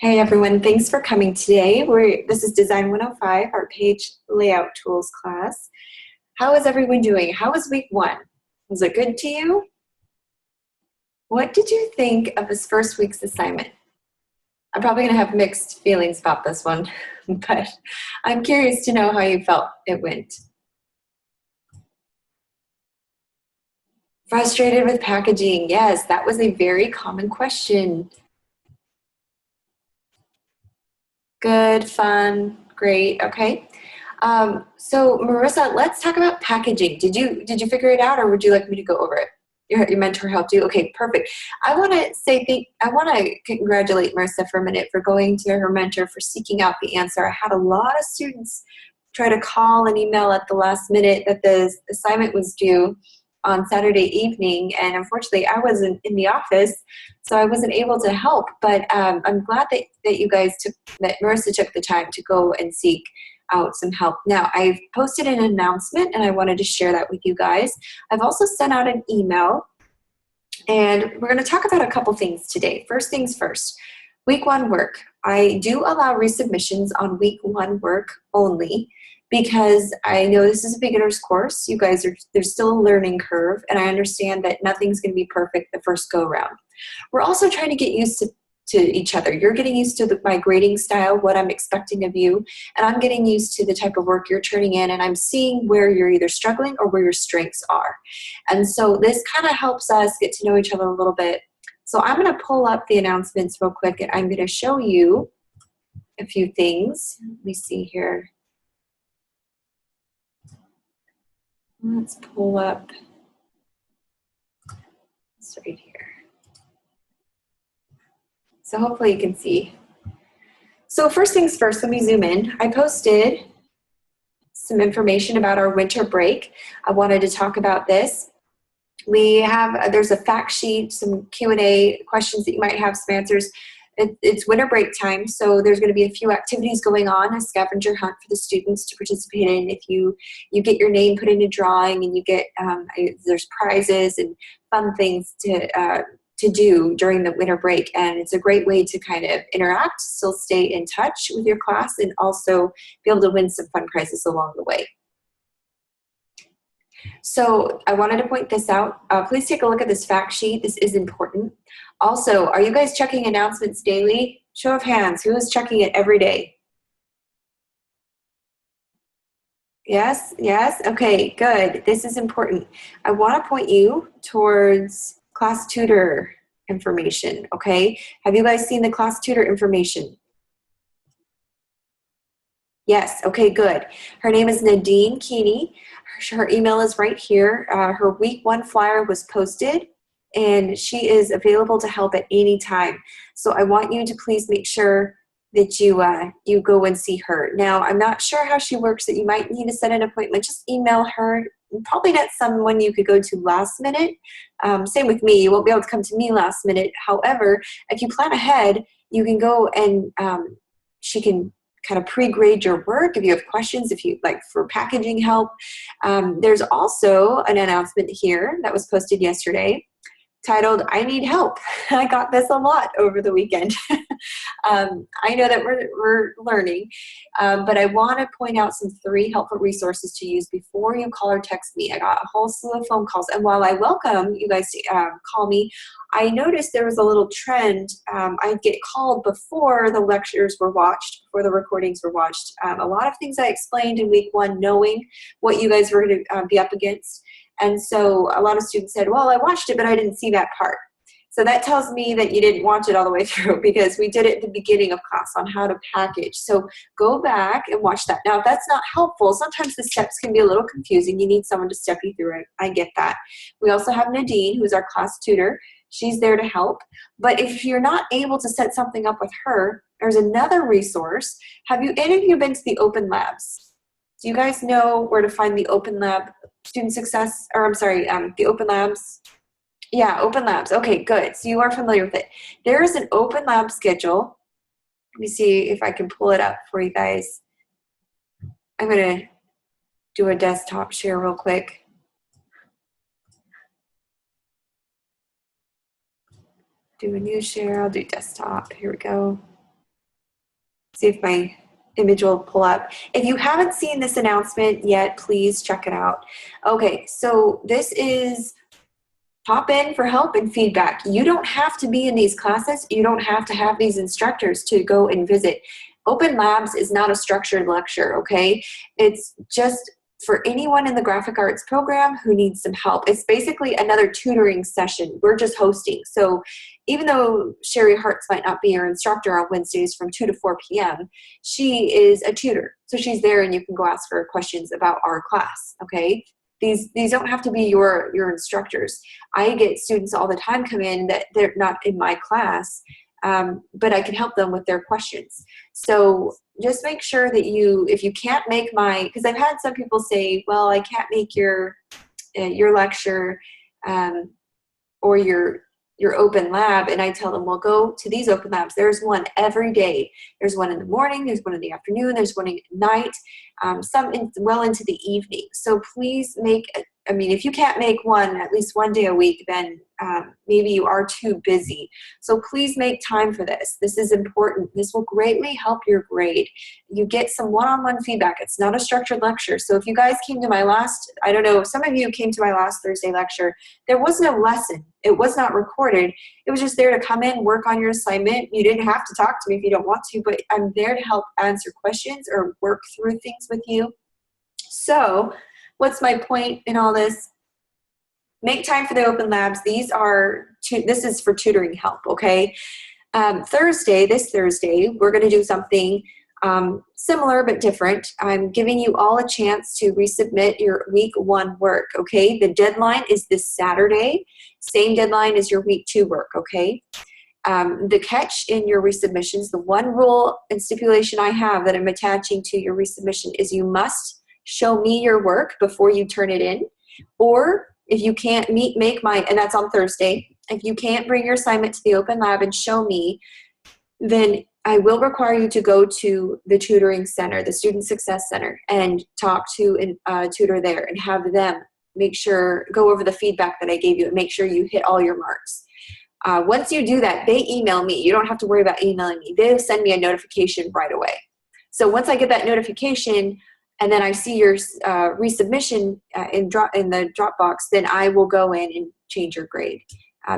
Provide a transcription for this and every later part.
Hey everyone, thanks for coming today. This is Design 105, our page layout tools class. How is everyone doing? How was week one? Was it good to you? What did you think of this first week's assignment? I'm probably going to have mixed feelings about this one, but I'm curious to know how you felt it went. Frustrated with packaging. Yes, that was a very common question. Good, fun, great, okay. So Marissa, let's talk about packaging. Did you figure it out, or would you like me to go over it? Your mentor helped you. Okay, perfect. I want to congratulate Marissa for a minute for going to her mentor for seeking out the answer. I had a lot of students try to call and email at the last minute that the assignment was due on Saturday evening, and unfortunately I wasn't in the office, so I wasn't able to help. But I'm glad that Marissa took the time to go and seek out some help. Now, I've posted an announcement and I wanted to share that with you guys. I've also sent out an email, and we're going to talk about a couple things today. First things first, week one work. I do allow resubmissions on week one work only, because I know this is a beginner's course. You guys there's still a learning curve, and I understand that nothing's going to be perfect the first go round. We're also trying to get used to each other. You're getting used to my grading style, what I'm expecting of you, and I'm getting used to the type of work you're turning in, and I'm seeing where you're either struggling or where your strengths are. And so this kind of helps us get to know each other a little bit. So I'm going to pull up the announcements real quick, and I'm going to show you a few things. Let me see here. Let's pull up this right here. So hopefully you can see. So first things first, let me zoom in. I posted some information about our winter break. I wanted to talk about this. There's a fact sheet, some Q&A questions that you might have, some answers. It's winter break time, so there's going to be a few activities going on, a scavenger hunt for the students to participate in. If you get your name put in a drawing, and you get there's prizes and fun things to do during the winter break, and it's a great way to kind of interact, still stay in touch with your class, and also be able to win some fun prizes along the way. So I wanted to point this out. Please take a look at this fact sheet. This is important. Also, are you guys checking announcements daily? Show of hands, who is checking it every day? Yes, yes, okay, good. This is important. I want to point you towards class tutor information, okay? Have you guys seen the class tutor information? Yes, okay, good. Her name is Nadine Keeney. Her email is right here. Her week one flyer was posted, and she is available to help at any time. So I want you to please make sure that you go and see her. Now, I'm not sure how she works, that you might need to set an appointment. Just email her. Probably not someone you could go to last minute. Same with me. You won't be able to come to me last minute. However, if you plan ahead, you can go and she can kind of pre-grade your work if you have questions, if you like for packaging help. There's also an announcement here that was posted yesterday titled, I Need Help. I got this a lot over the weekend. I know that we're learning, but I want to point out some 3 helpful resources to use before you call or text me. I got a whole slew of phone calls, and while I welcome you guys to call me, I noticed there was a little trend. I'd get called before the lectures were watched, before the recordings were watched. A lot of things I explained in week one, knowing what you guys were going to be up against. And so a lot of students said, well, I watched it, but I didn't see that part. So that tells me that you didn't watch it all the way through, because we did it at the beginning of class on how to package. So go back and watch that. Now, if that's not helpful, sometimes the steps can be a little confusing. You need someone to step you through it. I get that. We also have Nadine, who's our class tutor. She's there to help. But if you're not able to set something up with her, there's another resource. Have any of you been to the Open Labs? Do you guys know where to find the Open Lab student success, or I'm sorry, the Open Labs? Yeah, Open Labs. Okay, good. So you are familiar with it. There is an Open Lab schedule. Let me see if I can pull it up for you guys. I'm going to do a desktop share real quick. Do a new share. I'll do desktop. Here we go. See if my image will pull up. If you haven't seen this announcement yet, please check it out. Okay, so this is pop in for help and feedback. You don't have to be in these classes. You don't have to have these instructors to go and visit. Open Labs is not a structured lecture, okay? It's just for anyone in the graphic arts program who needs some help. It's basically another tutoring session. We're just hosting. So even though Sherry Hartz might not be your instructor on Wednesdays from 2 to 4 p.m., she is a tutor. So she's there and you can go ask her questions about our class, okay? These don't have to be your instructors. I get students all the time come in that they're not in my class, but I can help them with their questions. So just make sure that if you can't make because I've had some people say, well, I can't make your lecture or your open lab, and I tell them, well, go to these open labs. There's one every day. There's one in the morning, there's one in the afternoon, there's one at night, some well into the evening. So please if you can't make one at least one day a week, then maybe you are too busy. So please make time for this. This is important. This will greatly help your grade. You get some one-on-one feedback. It's not a structured lecture. So if you guys came to my last, I don't know, some of you came to my last Thursday lecture, there was no lesson. It was not recorded. It was just there to come in, work on your assignment. You didn't have to talk to me if you don't want to, but I'm there to help answer questions or work through things with you. So what's my point in all this? Make time for the open labs. This is for tutoring help, okay? This Thursday, we're gonna do something similar but different. I'm giving you all a chance to resubmit your week 1 work, okay? The deadline is this Saturday. Same deadline as your week 2 work, okay? The catch in your resubmissions, the one rule and stipulation I have that I'm attaching to your resubmission is you must show me your work before you turn it in, or if you can't and that's on Thursday, if you can't bring your assignment to the open lab and show me, then I will require you to go to the tutoring center, the Student Success Center, and talk to a tutor there and have them go over the feedback that I gave you and make sure you hit all your marks. Once you do that, they email me. You don't have to worry about emailing me. They'll send me a notification right away. So once I get that notification, and then I see your resubmission in the Dropbox, then I will go in and change your grade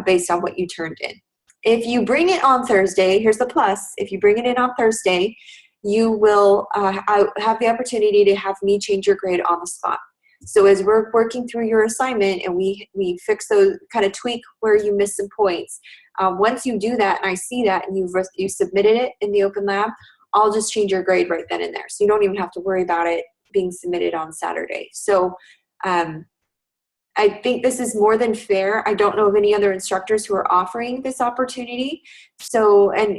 based on what you turned in. If you bring it on Thursday, here's the plus. If you bring it in on Thursday, you will have the opportunity to have me change your grade on the spot. So as we're working through your assignment and we fix those, kind of tweak where you miss some points, once you do that and I see that and you submitted it in the open lab, I'll just change your grade right then and there. So you don't even have to worry about it being submitted on Saturday. So I think this is more than fair. I don't know of any other instructors who are offering this opportunity. So, and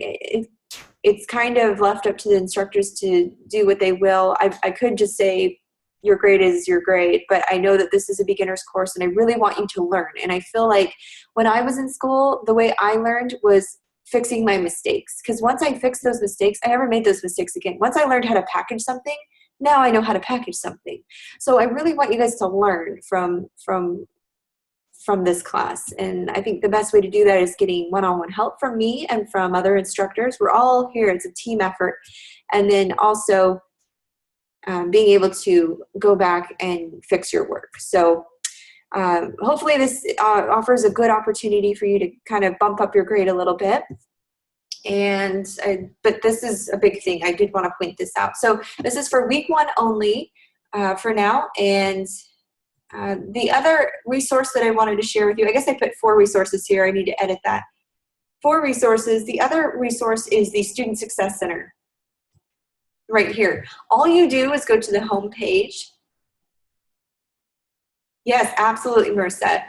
it's kind of left up to the instructors to do what they will. I could just say your grade is your grade, but I know that this is a beginner's course and I really want you to learn. And I feel like when I was in school, the way I learned was fixing my mistakes. Because once I fixed those mistakes, I never made those mistakes again. Once I learned how to package something, now I know how to package something. So I really want you guys to learn from this class. And I think the best way to do that is getting one-on-one help from me and from other instructors. We're all here. It's a team effort. And then also being able to go back and fix your work. So hopefully this offers a good opportunity for you to kind of bump up your grade a little bit. But this is a big thing. I did want to point this out. So this is for week 1 only for now. And the other resource that I wanted to share with you, I guess I put 4 resources here. I need to edit that. 4 resources. The other resource is the Student Success Center right here. All you do is go to the home page. Yes, absolutely, Marissa.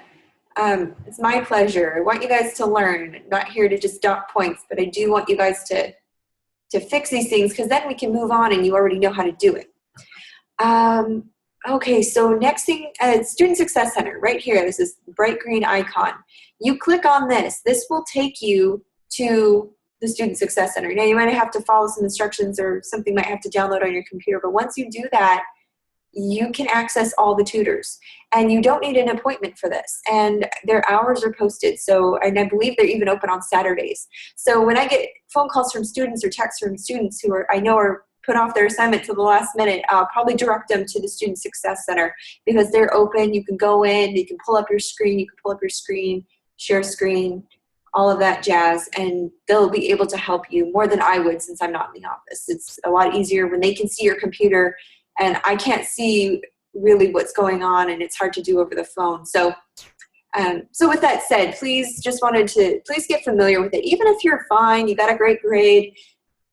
It's my pleasure. I want you guys to learn. I'm not here to just dot points, but I do want you guys to fix these things because then we can move on and you already know how to do it. Okay, so next thing, Student Success Center, right here. This is bright green icon. You click on this. This will take you to the Student Success Center. Now, you might have to follow some instructions or something might have to download on your computer, but once you do that, you can access all the tutors, and you don't need an appointment for this, and their hours are posted. So, and I believe they're even open on Saturdays. So when I get phone calls from students or texts from students who I know are put off their assignment to the last minute, I'll probably direct them to the Student Success Center, because they're open. You can go in, you can pull up your screen, share screen, all of that jazz, and they'll be able to help you more than I would, since I'm not in the office. It's a lot easier when they can see your computer, and I can't see really what's going on, and it's hard to do over the phone. So so with that said, please get familiar with it. Even if you're fine, you got a great grade,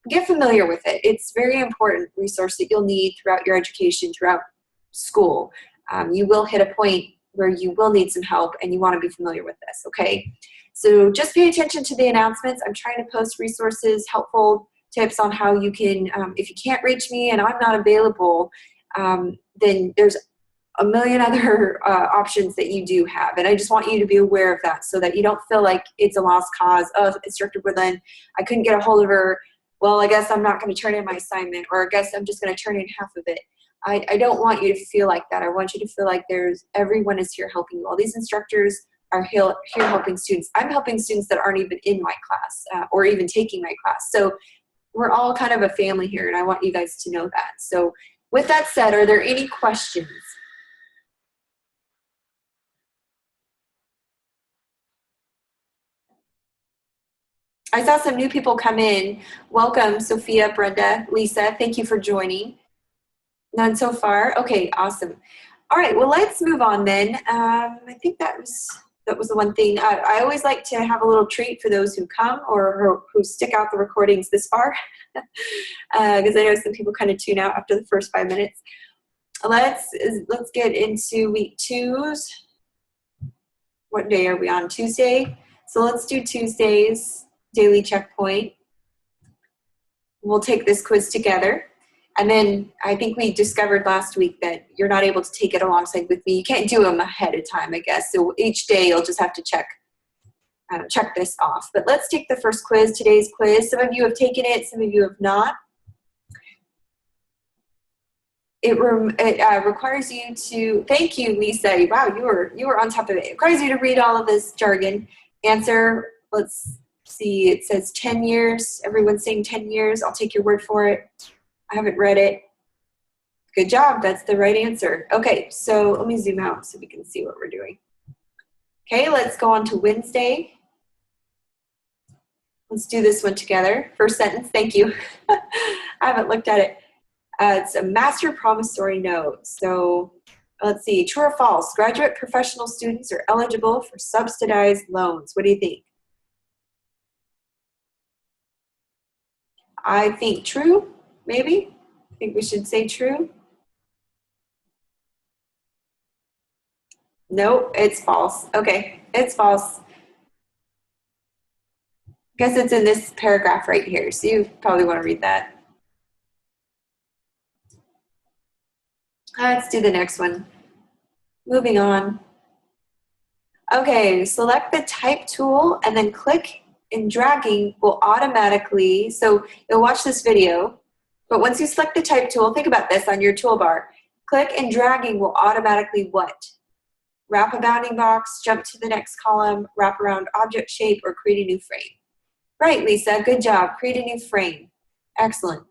get familiar with it. It's a very important resource that you'll need throughout your education, throughout school. You will hit a point where you will need some help, and you want to be familiar with this, okay? So just pay attention to the announcements. I'm trying to post resources, helpful tips on how you can, if you can't reach me and I'm not available, then there's a million other options that you do have. And I just want you to be aware of that, so that you don't feel like it's a lost cause. Oh, Instructor Woodland, I couldn't get a hold of her. Well, I guess I'm not going to turn in my assignment, or I guess I'm just going to turn in half of it. I don't want you to feel like that. I want you to feel like everyone is here helping you. All these instructors are here helping students. I'm helping students that aren't even in my class or even taking my class. So we're all kind of a family here, and I want you guys to know that. So with that said, are there any questions? I saw some new people come in. Welcome, Sophia, Brenda, Lisa. Thank you for joining. None so far? Okay, awesome. All right, well, let's move on then. I think that was the one thing. I always like to have a little treat for those who come or who stick out the recordings this far, because I know some people kind of tune out after the first 5 minutes. Let's get into week 2's. What day are we on? Tuesday? So let's do Tuesday's daily checkpoint. We'll take this quiz together. And then I think we discovered last week that you're not able to take it alongside with me. You can't do them ahead of time, I guess. So each day you'll just have to check this off. But let's take the first quiz, today's quiz. Some of you have taken it, some of you have not. It requires you to, thank you, Lisa. Wow, you were on top of it. It requires you to read all of this jargon. Answer, let's see, it says 10 years. Everyone's saying 10 years. I'll take your word for it. I haven't read it. Good job, that's the right answer. Okay, so let me zoom out so we can see what we're doing. Okay, let's go on to Wednesday. Let's do this one together. First sentence, thank you. I haven't looked at it. It's a master promissory note. So let's see, true or false? Graduate professional students are eligible for subsidized loans. What do you think? I think true, maybe. I think we should say true. No, it's false. Okay, it's false. Guess it's in this paragraph right here, so you probably want to read that. Let's do the next one. Moving on. Okay, select the type tool and then click and dragging will automatically, so you'll watch this video, but once you select the type tool, think about this on your toolbar. Click and dragging will automatically what? Wrap a bounding box, jump to the next column, wrap around object shape, or create a new frame. Right, Lisa, good job. Create a new frame. Excellent.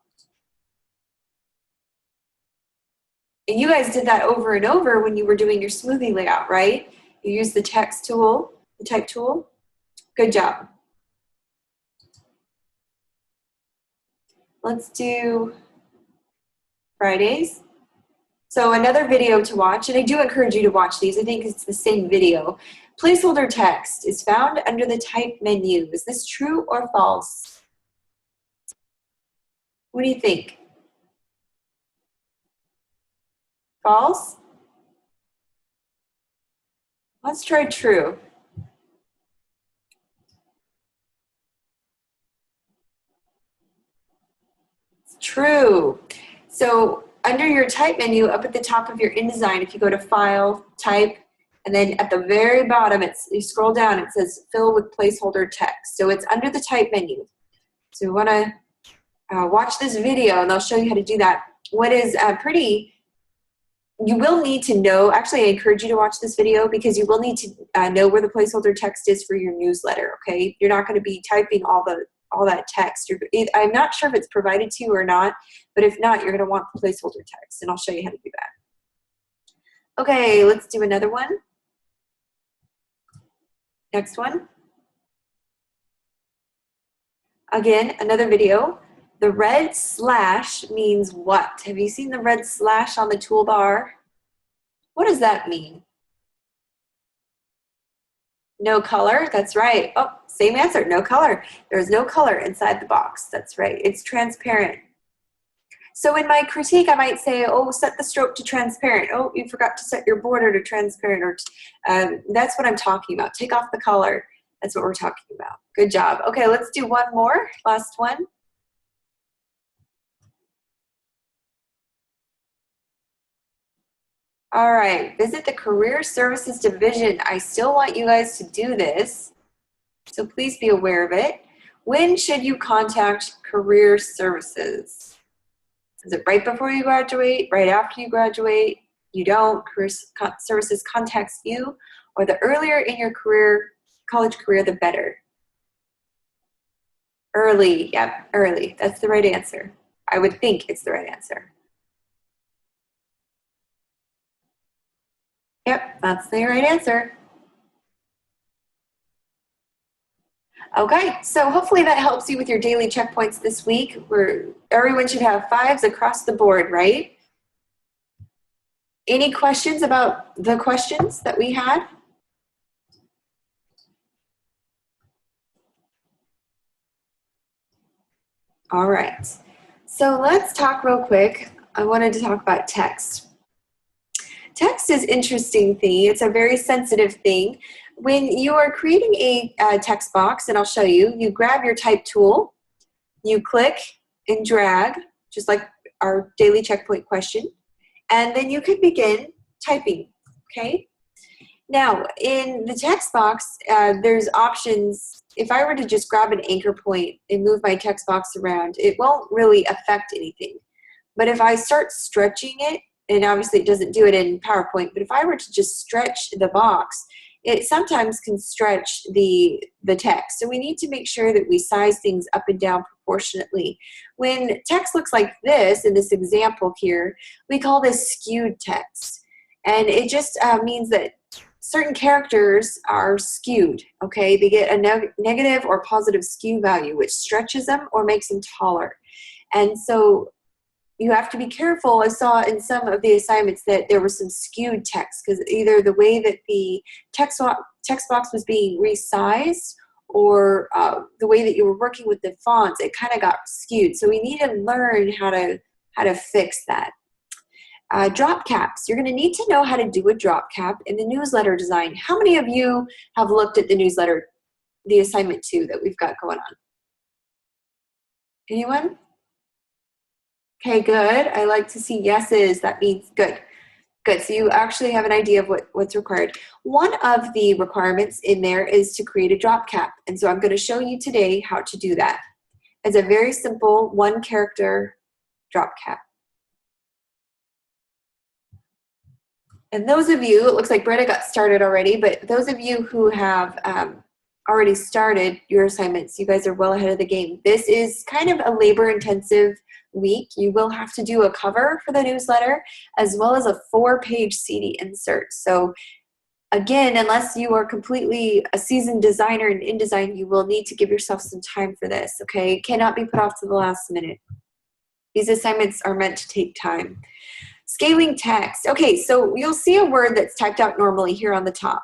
And you guys did that over and over when you were doing your smoothie layout, right? You used the text tool, the type tool. Good job. Let's do Fridays. So another video to watch, and I do encourage you to watch these. I think it's the same video. Placeholder text is found under the type menu. Is this true or false? What do you think? False? Let's try true. It's true. So under your type menu, up at the top of your InDesign, if you go to File, Type, and then at the very bottom, you scroll down, it says Fill with Placeholder Text. So it's under the type menu. So you want to watch this video, and they'll show you how to do that. What is pretty you will need to know, actually I encourage you to watch this video because you will need to know where the placeholder text is for your newsletter, okay? You're not gonna be typing all that text. I'm not sure if it's provided to you or not, but if not, you're gonna want the placeholder text, and I'll show you how to do that. Okay, let's do another one. Next one. Again, another video. The red slash means what? Have you seen the red slash on the toolbar? What does that mean? No color, that's right. Oh, same answer, no color. There's no color inside the box, that's right. It's transparent. So in my critique, I might say, oh, set the stroke to transparent. Oh, you forgot to set your border to transparent. Or that's what I'm talking about. Take off the color. That's what we're talking about. Good job. Okay, let's do one more, last one. All right, visit the Career Services Division. I still want you guys to do this, so please be aware of it. When should you contact Career Services? Is it right before you graduate, right after you graduate? You don't, Career Services contacts you, or the earlier in your college career, the better. Early, yep, early. That's the right answer. I would think it's the right answer. Yep, that's the right answer. Okay, so hopefully that helps you with your daily checkpoints this week. Everyone should have 5s across the board, right? Any questions about the questions that we had? All right, so let's talk real quick. I wanted to talk about text. Text is an interesting thing. It's a very sensitive thing. When you are creating a text box, and I'll show you, you grab your type tool, you click and drag, just like our daily checkpoint question, and then you can begin typing, okay? Now, in the text box, there's options. If I were to just grab an anchor point and move my text box around, it won't really affect anything. But if I start stretching it, and obviously it doesn't do it in PowerPoint, but if I were to just stretch the box, it sometimes can stretch the text. So we need to make sure that we size things up and down proportionately. When text looks like this, in this example here, we call this skewed text. And it just means that certain characters are skewed, okay? They get a negative or positive skew value, which stretches them or makes them taller. And so you have to be careful. I saw in some of the assignments that there was some skewed text because either the way that the text box was being resized or the way that you were working with the fonts, it kind of got skewed. So we need to learn how to fix that. Drop caps. You're going to need to know how to do a drop cap in the newsletter design. How many of you have looked at the newsletter, the assignment 2 that we've got going on? Anyone? Okay, good. I like to see yeses. That means good. Good. So you actually have an idea of what's required. One of the requirements in there is to create a drop cap. And so I'm going to show you today how to do that. It's a very simple 1-character drop cap. And those of you, it looks like Britta got started already, but those of you who have already started your assignments, you guys are well ahead of the game. This is kind of a labor-intensive week. You will have to do a cover for the newsletter as well as a 4-page CD insert. So again, unless you are completely a seasoned designer in InDesign, you will need to give yourself some time for this, okay? It cannot be put off to the last minute. These assignments are meant to take time. Scaling text. Okay, so you'll see a word that's typed out normally here on the top.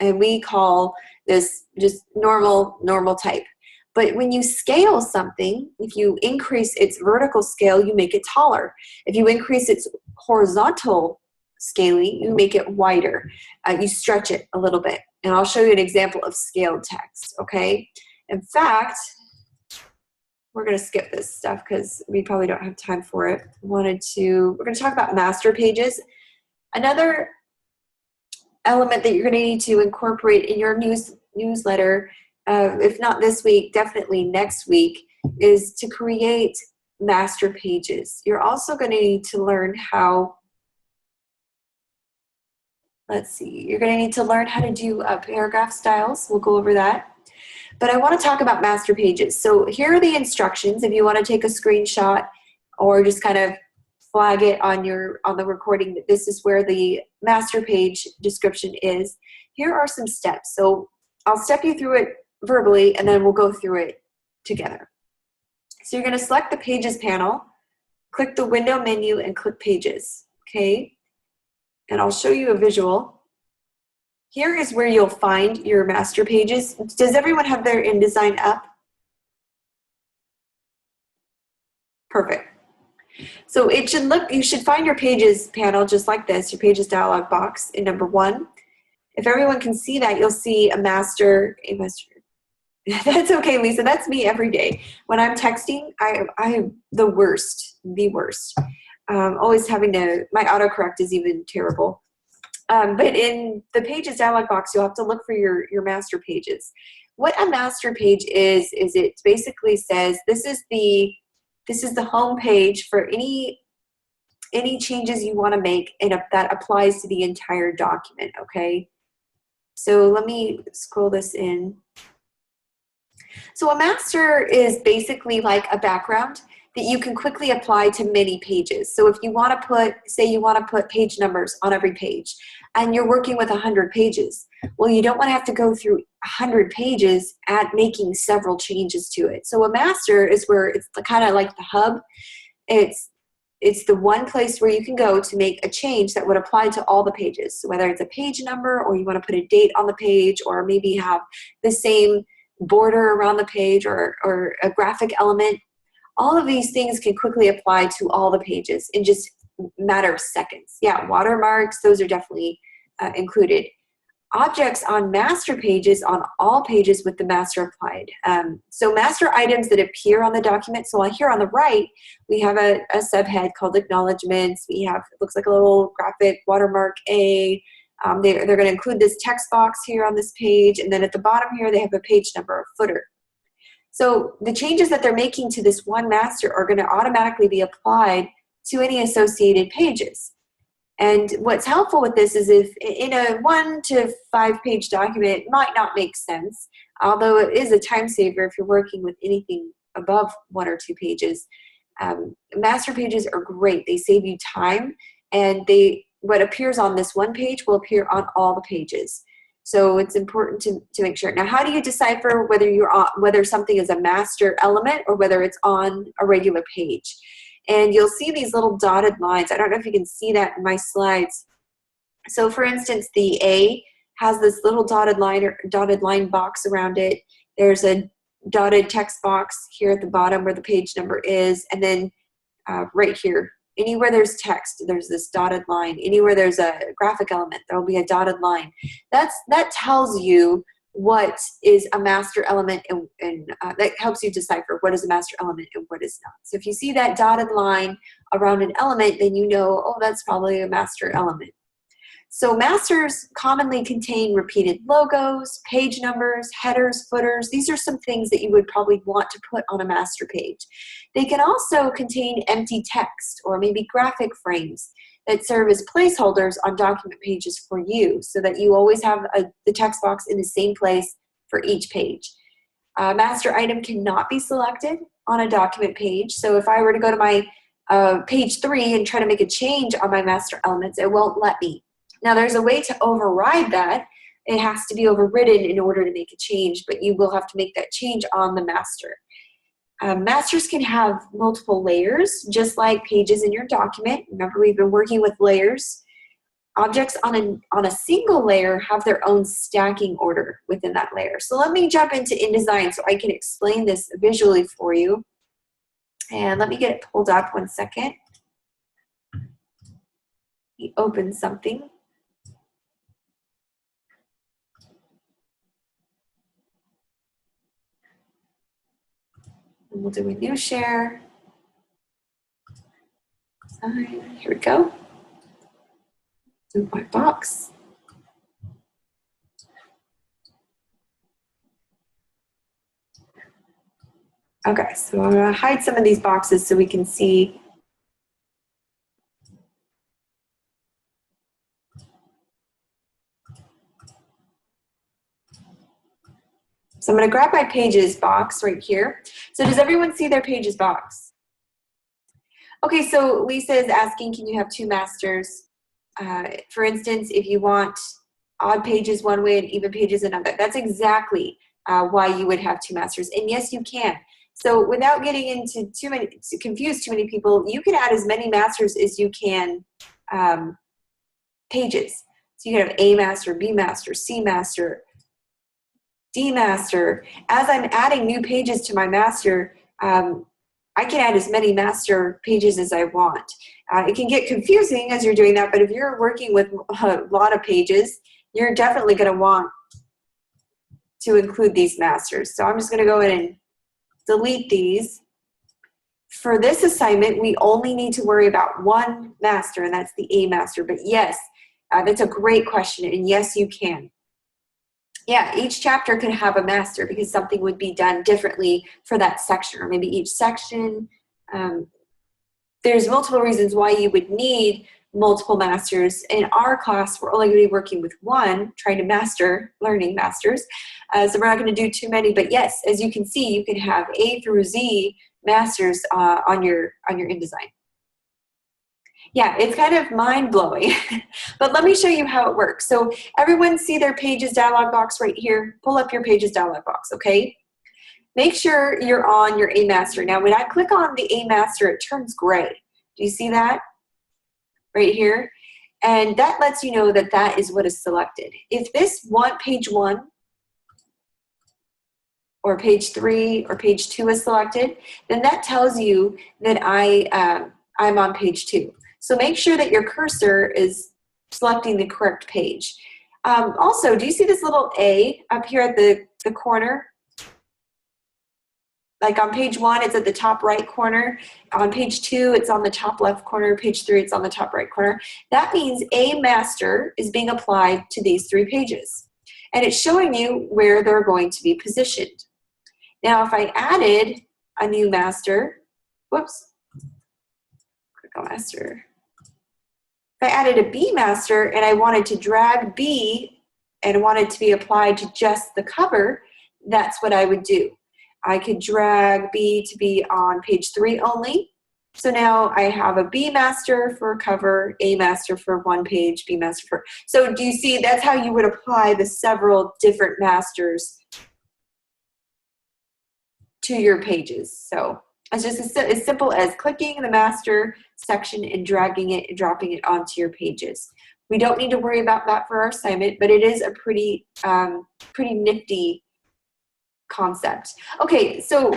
And we call this just normal type. But when you scale something, if you increase its vertical scale, you make it taller. If you increase its horizontal scaling, you make it wider. You stretch it a little bit. And I'll show you an example of scaled text, okay? In fact, we're going to skip this stuff because we probably don't have time for it. We're going to talk about master pages. Another element that you're going to need to incorporate in your newsletter, if not this week, definitely next week, is to create master pages. You're also going to need to learn how let's see, you're going to need to learn how to do paragraph styles. We'll go over that. But I want to talk about master pages. So here are the instructions if you want to take a screenshot or just kind of flag it on the recording that this is where the master page description is. Here are some steps. So I'll step you through it verbally and then we'll go through it together. So you're going to select the Pages panel, click the window menu and click Pages, okay? And I'll show you a visual. Here is where you'll find your master pages. Does everyone have their InDesign up? Perfect. So it should look, you should find your Pages panel just like this, your Pages dialog box in number 1. If everyone can see that, you'll see a master. That's okay, Lisa. That's me every day. When I'm texting, I am the worst. Always having to, my autocorrect is even terrible. But in the Pages dialog box, you'll have to look for your master pages. What a master page is it basically says this is the home page for any changes you want to make, and that applies to the entire document, okay? So let me scroll this in. So a master is basically like a background that you can quickly apply to many pages. So if you want to put, say you want to put page numbers on every page, and you're working with 100 pages, well, you don't want to have to go through 100 pages at making several changes to it. So a master is where it's kind of like the hub. It's the one place where you can go to make a change that would apply to all the pages. So whether it's a page number, or you want to put a date on the page, or maybe have the same border around the page, or a graphic element, all of these things can quickly apply to all the pages in just a matter of seconds. Yeah, watermarks, those are definitely included. Objects on master pages, on all pages with the master applied. So master items that appear on the document. So here on the right, we have a subhead called acknowledgements. We have, it looks like a little graphic watermark A. They're going to include this text box here on this page. And then at the bottom here, they have a page number or footer. So the changes that they're making to this one master are going to automatically be applied to any associated pages. And what's helpful with this is if in a 1 to 5 page document, it might not make sense, although it is a time saver if you're working with anything above 1 or 2 pages. Master pages are great. They save you time, and what appears on this one page will appear on all the pages. So it's important to make sure. Now, how do you decipher whether something is a master element or whether it's on a regular page? And you'll see these little dotted lines. I don't know if you can see that in my slides. So for instance, the A has this little dotted line box around it. There's a dotted text box here at the bottom where the page number is. And then right here, anywhere there's text, there's this dotted line. Anywhere there's a graphic element, there'll be a dotted line. That tells you what is a master element, and that helps you decipher what is a master element and what is not. So if you see that dotted line around an element, then you know, oh, that's probably a master element. So masters commonly contain repeated logos, page numbers, headers, footers. These are some things that you would probably want to put on a master page. They can also contain empty text or maybe graphic frames that serve as placeholders on document pages for you, so that you always have the text box in the same place for each page. A master item cannot be selected on a document page. So if I were to go to my page 3 and try to make a change on my master elements, it won't let me. Now there's a way to override that. It has to be overridden in order to make a change, but you will have to make that change on the master. Masters can have multiple layers, just like pages in your document. Remember, we've been working with layers. Objects on a single layer have their own stacking order within that layer. So let me jump into InDesign so I can explain this visually for you. And let me get it pulled up 1 second. Let me open something. And we'll do a new share. Here we go. Do my box. Okay, so I'm going to hide some of these boxes so we can see. So I'm going to grab my pages box right here. So does everyone see their pages box? Okay, so Lisa is asking, can you have two masters? For instance, if you want odd pages one way and even pages another. That's exactly why you would have two masters. And yes, you can. So without getting into to confuse too many people, you can add as many masters as you can pages. So you can have A master, B master, C master, D master. As I'm adding new pages to my master, I can add as many master pages as I want. It can get confusing as you're doing that, but if you're working with a lot of pages, you're definitely going to want to include these masters. So I'm just going to go in and delete these. For this assignment, we only need to worry about one master, and that's the A master. But yes, that's a great question, and yes, you can. Yeah, each chapter could have a master because something would be done differently for that section, or maybe each section. There's multiple reasons why you would need multiple masters. In our class, we're only going to be working with one, trying to master, learning masters. So we're not going to do too many, but yes, as you can see, you can have A through Z masters on your InDesign. Yeah, it's kind of mind-blowing, but let me show you how it works. So everyone see their Pages dialog box right here? Pull up your Pages dialog box, okay? Make sure you're on your A master. Now, when I click on the A master, it turns gray. Do you see that? Right here? And that lets you know that that is what is selected. If this page 1 or page 3 or page 2 is selected, then that tells you that I'm on page 2. So make sure that your cursor is selecting the correct page. Also, do you see this little A up here at the corner? Like on page 1, it's at the top right corner. On page 2, it's on the top left corner. Page 3, it's on the top right corner. That means a master is being applied to these 3 pages. And it's showing you where they're going to be positioned. Now, if I added a new master, whoops, click on master. If I added a B master and I wanted to drag B and wanted to be applied to just the cover, that's what I would do. I could drag B to be on page 3 only. So now I have a B master for cover, A master for one page, B master for. So do you see, that's how you would apply the several different masters to your pages. So it's just as simple as clicking the master section and dragging it and dropping it onto your pages. We don't need to worry about that for our assignment, but it is a pretty nifty concept. Okay, so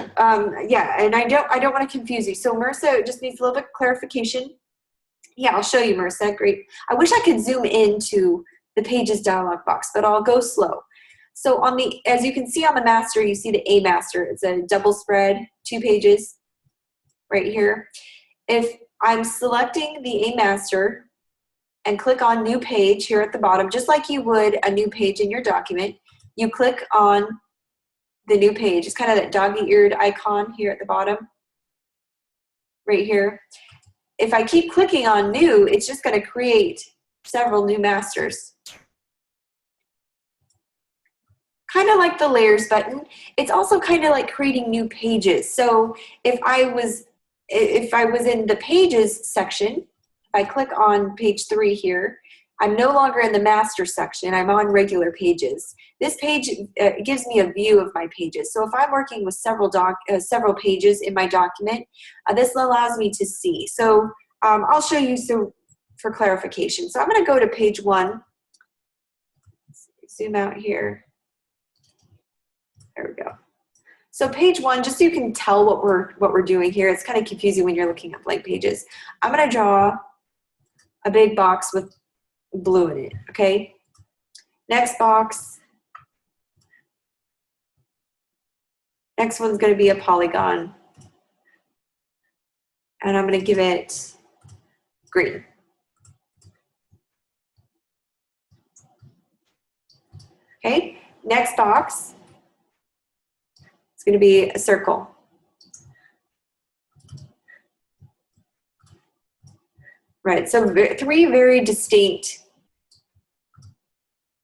yeah, and I don't want to confuse you. So MRSA just needs a little bit of clarification. Yeah, I'll show you, MRSA. Great. I wish I could zoom into the Pages dialog box, but I'll go slow. So on the, as you can see on the master, you see the A master. It's a double spread, 2 pages right here. If I'm selecting the A master and click on New Page here at the bottom, just like you would a new page in your document, you click on the new page. It's kind of that doggy-eared icon here at the bottom, right here. If I keep clicking on New, it's just going to create several new masters. Kind of like the Layers button. It's also kind of like creating new pages. So if I was in the Pages section, if I click on page 3 here, I'm no longer in the master section. I'm on regular pages. This page gives me a view of my pages. So if I'm working with several pages in my document, this allows me to see. So I'll show you for clarification. So I'm going to go to page 1. Zoom out here. There we go. So page 1, just so you can tell what we're doing here. It's kind of confusing when you're looking at blank pages. I'm going to draw a big box with blue in it, okay? Next box. Next one's going to be a polygon. And I'm going to give it green. Okay, next box. It's going to be a circle. Right, so 3 very distinct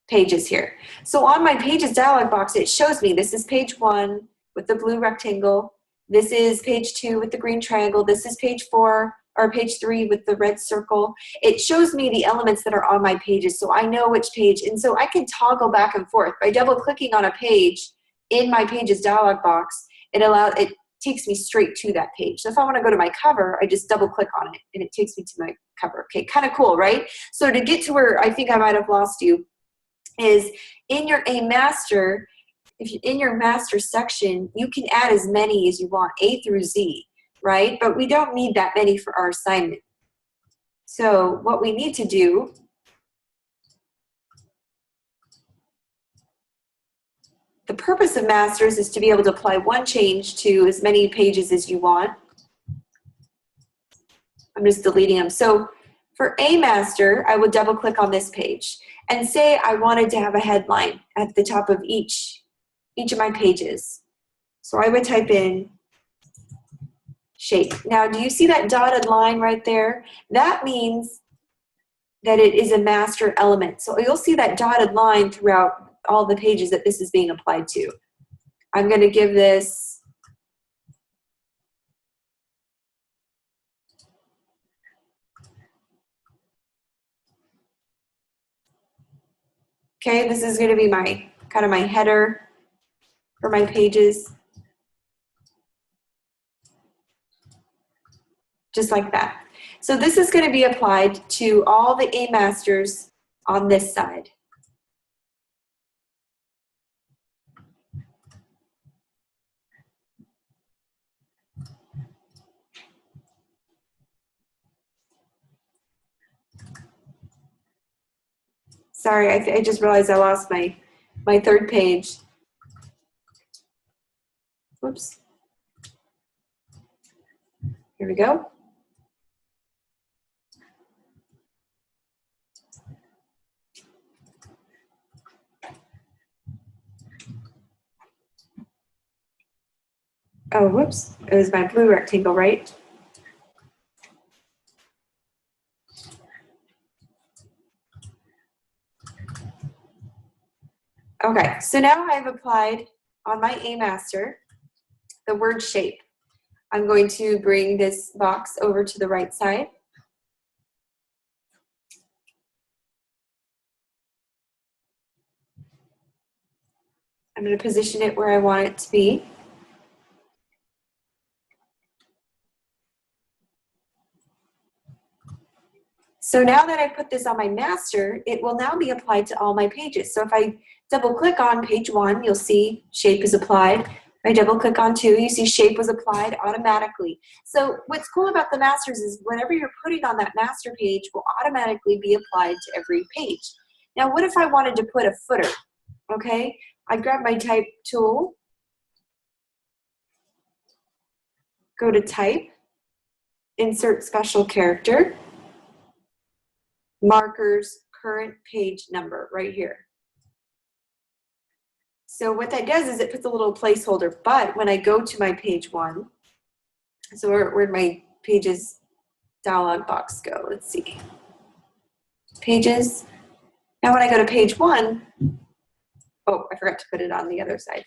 pages here. So on my pages dialog box, it shows me this is page 1 with the blue rectangle. This is page 2 with the green triangle. This is page 4 or page 3 with the red circle. It shows me the elements that are on my pages, so I know which page. And so I can toggle back and forth by double clicking on a page in my pages dialog box. It takes me straight to that page. So if I want to go to my cover, I just double click on it and it takes me to my cover. Okay, kind of cool, right? So to get to where I think I might have lost you is in your master, in your master section, you can add as many as you want, A through Z, right? But we don't need that many for our assignment. So what we need to do the purpose of masters is to be able to apply one change to as many pages as you want. I'm just deleting them. So for a master, I would double click on this page and say I wanted to have a headline at the top of each of my pages. So I would type in shape. Now, do you see that dotted line right there? That means that it is a master element. So you'll see that dotted line throughout all the pages that this is being applied to. I'm going to give this okay, this is going to be my kind of my header for my pages. Just like that. So this is going to be applied to all the A masters on this side. Sorry, I just realized I lost my third page. Whoops. Here we go. Oh, whoops. It was my blue rectangle, right? Okay, so now I've applied on my A master the word shape. I'm going to bring this box over to the right side. I'm going to position it where I want it to be. So now that I put this on my master, it will now be applied to all my pages. So if I double click on page 1, you'll see shape is applied. If I double click on 2, you see shape was applied automatically. So what's cool about the masters is whatever you're putting on that master page will automatically be applied to every page. Now what if I wanted to put a footer? Okay, I grab my type tool, go to type, insert special character, markers, current page number right here. So what that does is it puts a little placeholder, but when I go to my page 1, so where'd my pages dialog box go? Let's see. Pages. Now when I go to page 1, oh, I forgot to put it on the other side.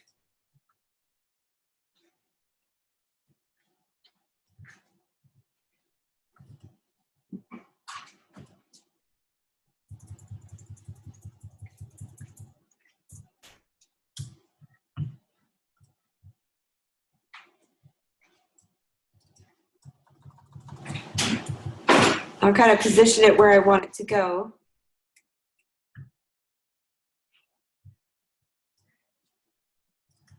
I'll kind of position it where I want it to go.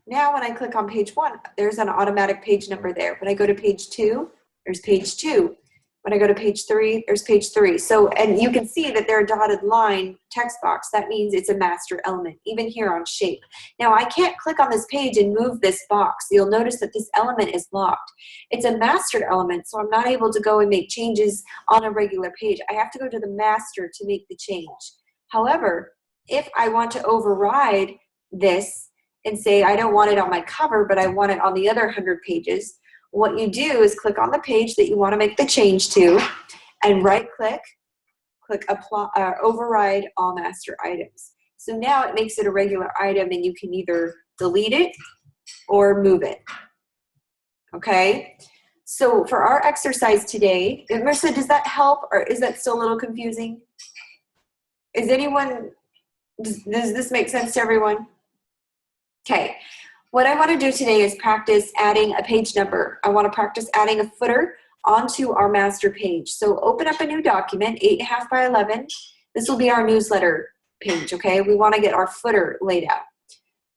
Now when I click on page 1, there's an automatic page number there. When I go to page 2, there's page 2. When I go to page 3, there's page 3. So, and you can see that there are dotted line text box. That means it's a master element, even here on shape. Now I can't click on this page and move this box. You'll notice that this element is locked. It's a master element, so I'm not able to go and make changes on a regular page. I have to go to the master to make the change. However, if I want to override this and say I don't want it on my cover, but I want it on the other 100 pages, what you do is click on the page that you want to make the change to and right click, click apply, override all master items. So now it makes it a regular item and you can either delete it or move it. Okay? So for our exercise today, Marissa, does that help or is that still a little confusing? Is anyone, does this make sense to everyone? Okay. What I want to do today is practice adding a page number. I want to practice adding a footer onto our master page. So open up a new document, 8.5 by 11. This will be our newsletter page, okay? We want to get our footer laid out.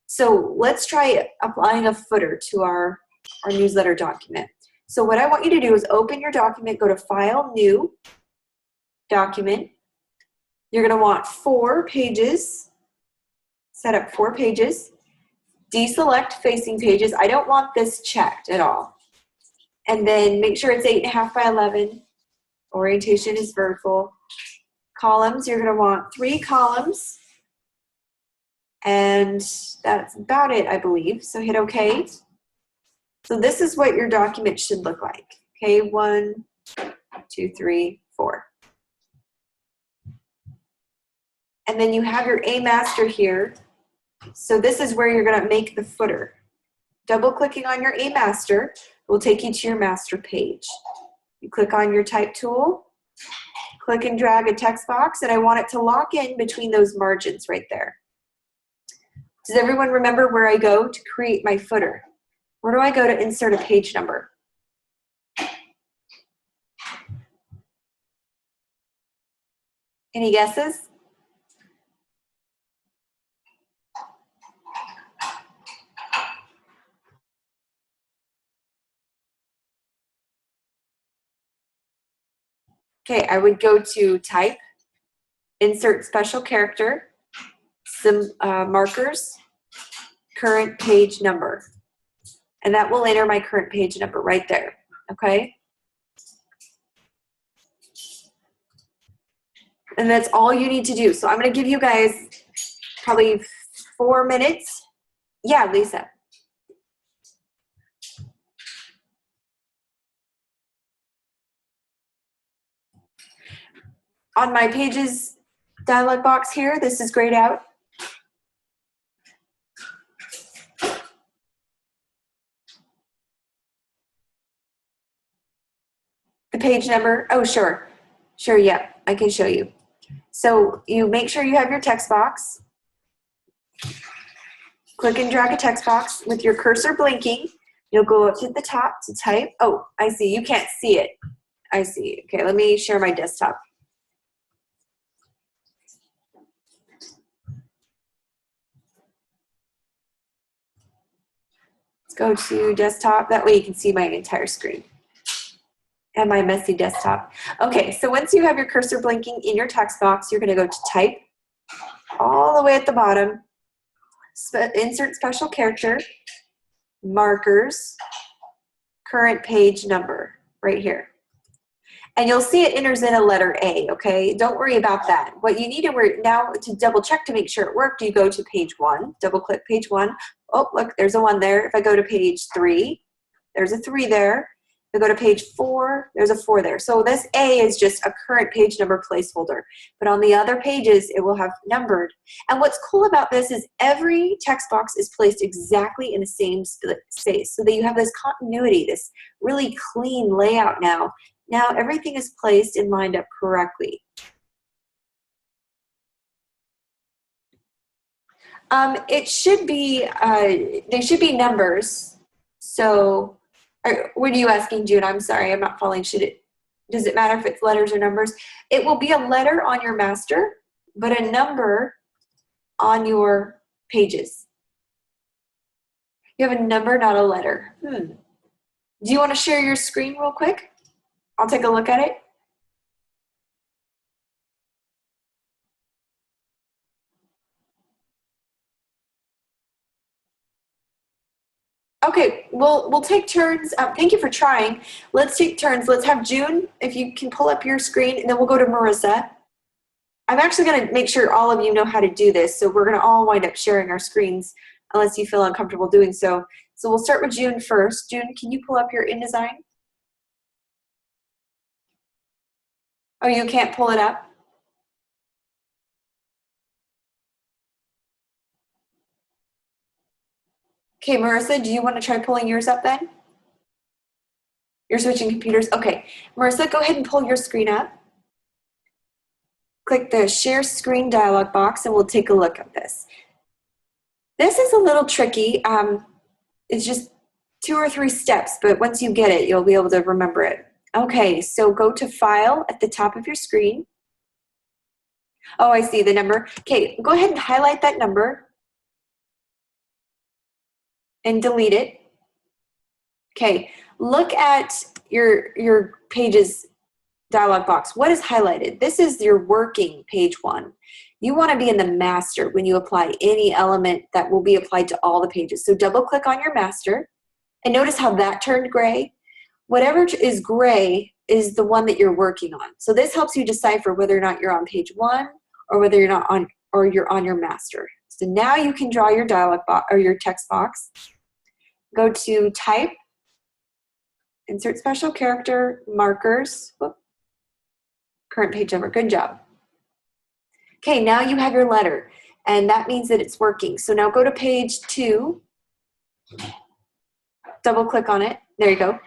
So let's try applying a footer to our newsletter document. So what I want you to do is open your document, go to File, New, Document. You're going to want 4 pages, set up 4 pages. Deselect facing pages. I don't want this checked at all. And then make sure it's 8.5 by 11. Orientation is vertical. Columns, you're going to want 3 columns. And that's about it, I believe. So hit OK. So this is what your document should look like. Okay, 1, 2, 3, 4. And then you have your A master here. So this is where you're going to make the footer. Double clicking on your A master will take you to your master page. You click on your type tool, click and drag a text box, and I want it to lock in between those margins right there. Does everyone remember where I go to create my footer? Where do I go to insert a page number? Any guesses? Okay, I would go to type, insert special character, some markers, current page number. And that will enter my current page number right there, okay? And that's all you need to do. So I'm gonna give you guys probably 4 minutes. Yeah, Lisa. On my pages dialog box here, this is grayed out. The page number, oh, sure. Sure, yeah, I can show you. So you make sure you have your text box. Click and drag a text box with your cursor blinking. You'll go up to the top to type. Oh, I see, you can't see it. I see, okay, let me share my desktop. Let's go to desktop, that way you can see my entire screen. And my messy desktop. Okay, so once you have your cursor blinking in your text box, you're gonna go to type, all the way at the bottom, insert special character, markers, current page number, right here. And you'll see it enters in a letter A, okay? Don't worry about that. What you need to now to double check to make sure it worked, you go to page 1, double click page 1. Oh, look, there's a 1 there. If I go to page 3, there's a 3 there. If I go to page 4, there's a 4 there. So this A is just a current page number placeholder. But on the other pages, it will have numbered. And what's cool about this is every text box is placed exactly in the same space so that you have this continuity, this really clean layout now. Now everything is placed and lined up correctly. It should be, they should be numbers. So, what are you asking, June? I'm sorry, I'm not following. Does it matter if it's letters or numbers? It will be a letter on your master, but a number on your pages. You have a number, not a letter. Do you want to share your screen real quick? I'll take a look at it. Okay, we'll take turns. Thank you for trying. Let's take turns. Let's have June, if you can pull up your screen, and then we'll go to Marissa. I'm actually going to make sure all of you know how to do this, so we're going to all wind up sharing our screens unless you feel uncomfortable doing so. So we'll start with June first. June, can you pull up your InDesign? Oh, you can't pull it up? Okay, Marissa, do you want to try pulling yours up then? You're switching computers? Okay. Marissa, go ahead and pull your screen up. Click the share screen dialog box and we'll take a look at this. This is a little tricky. It's just 2 or 3 steps, but once you get it, you'll be able to remember it. Okay, so go to File at the top of your screen. Oh, I see the number. Okay, go ahead and highlight that number and delete it. Okay, look at your pages dialog box. What is highlighted? This is your working page 1. You want to be in the master when you apply any element that will be applied to all the pages. So double click on your master and notice how that turned gray. Whatever is gray is the one that you're working on. So this helps you decipher whether or not you're on page 1 or whether you're not on or you're on your master. So now you can draw your dialog box or your text box. Go to Type, insert special character, markers. Whoop. Current page number. Good job. Okay, now you have your letter, and that means that it's working. So now go to page 2, double click on it. There you go.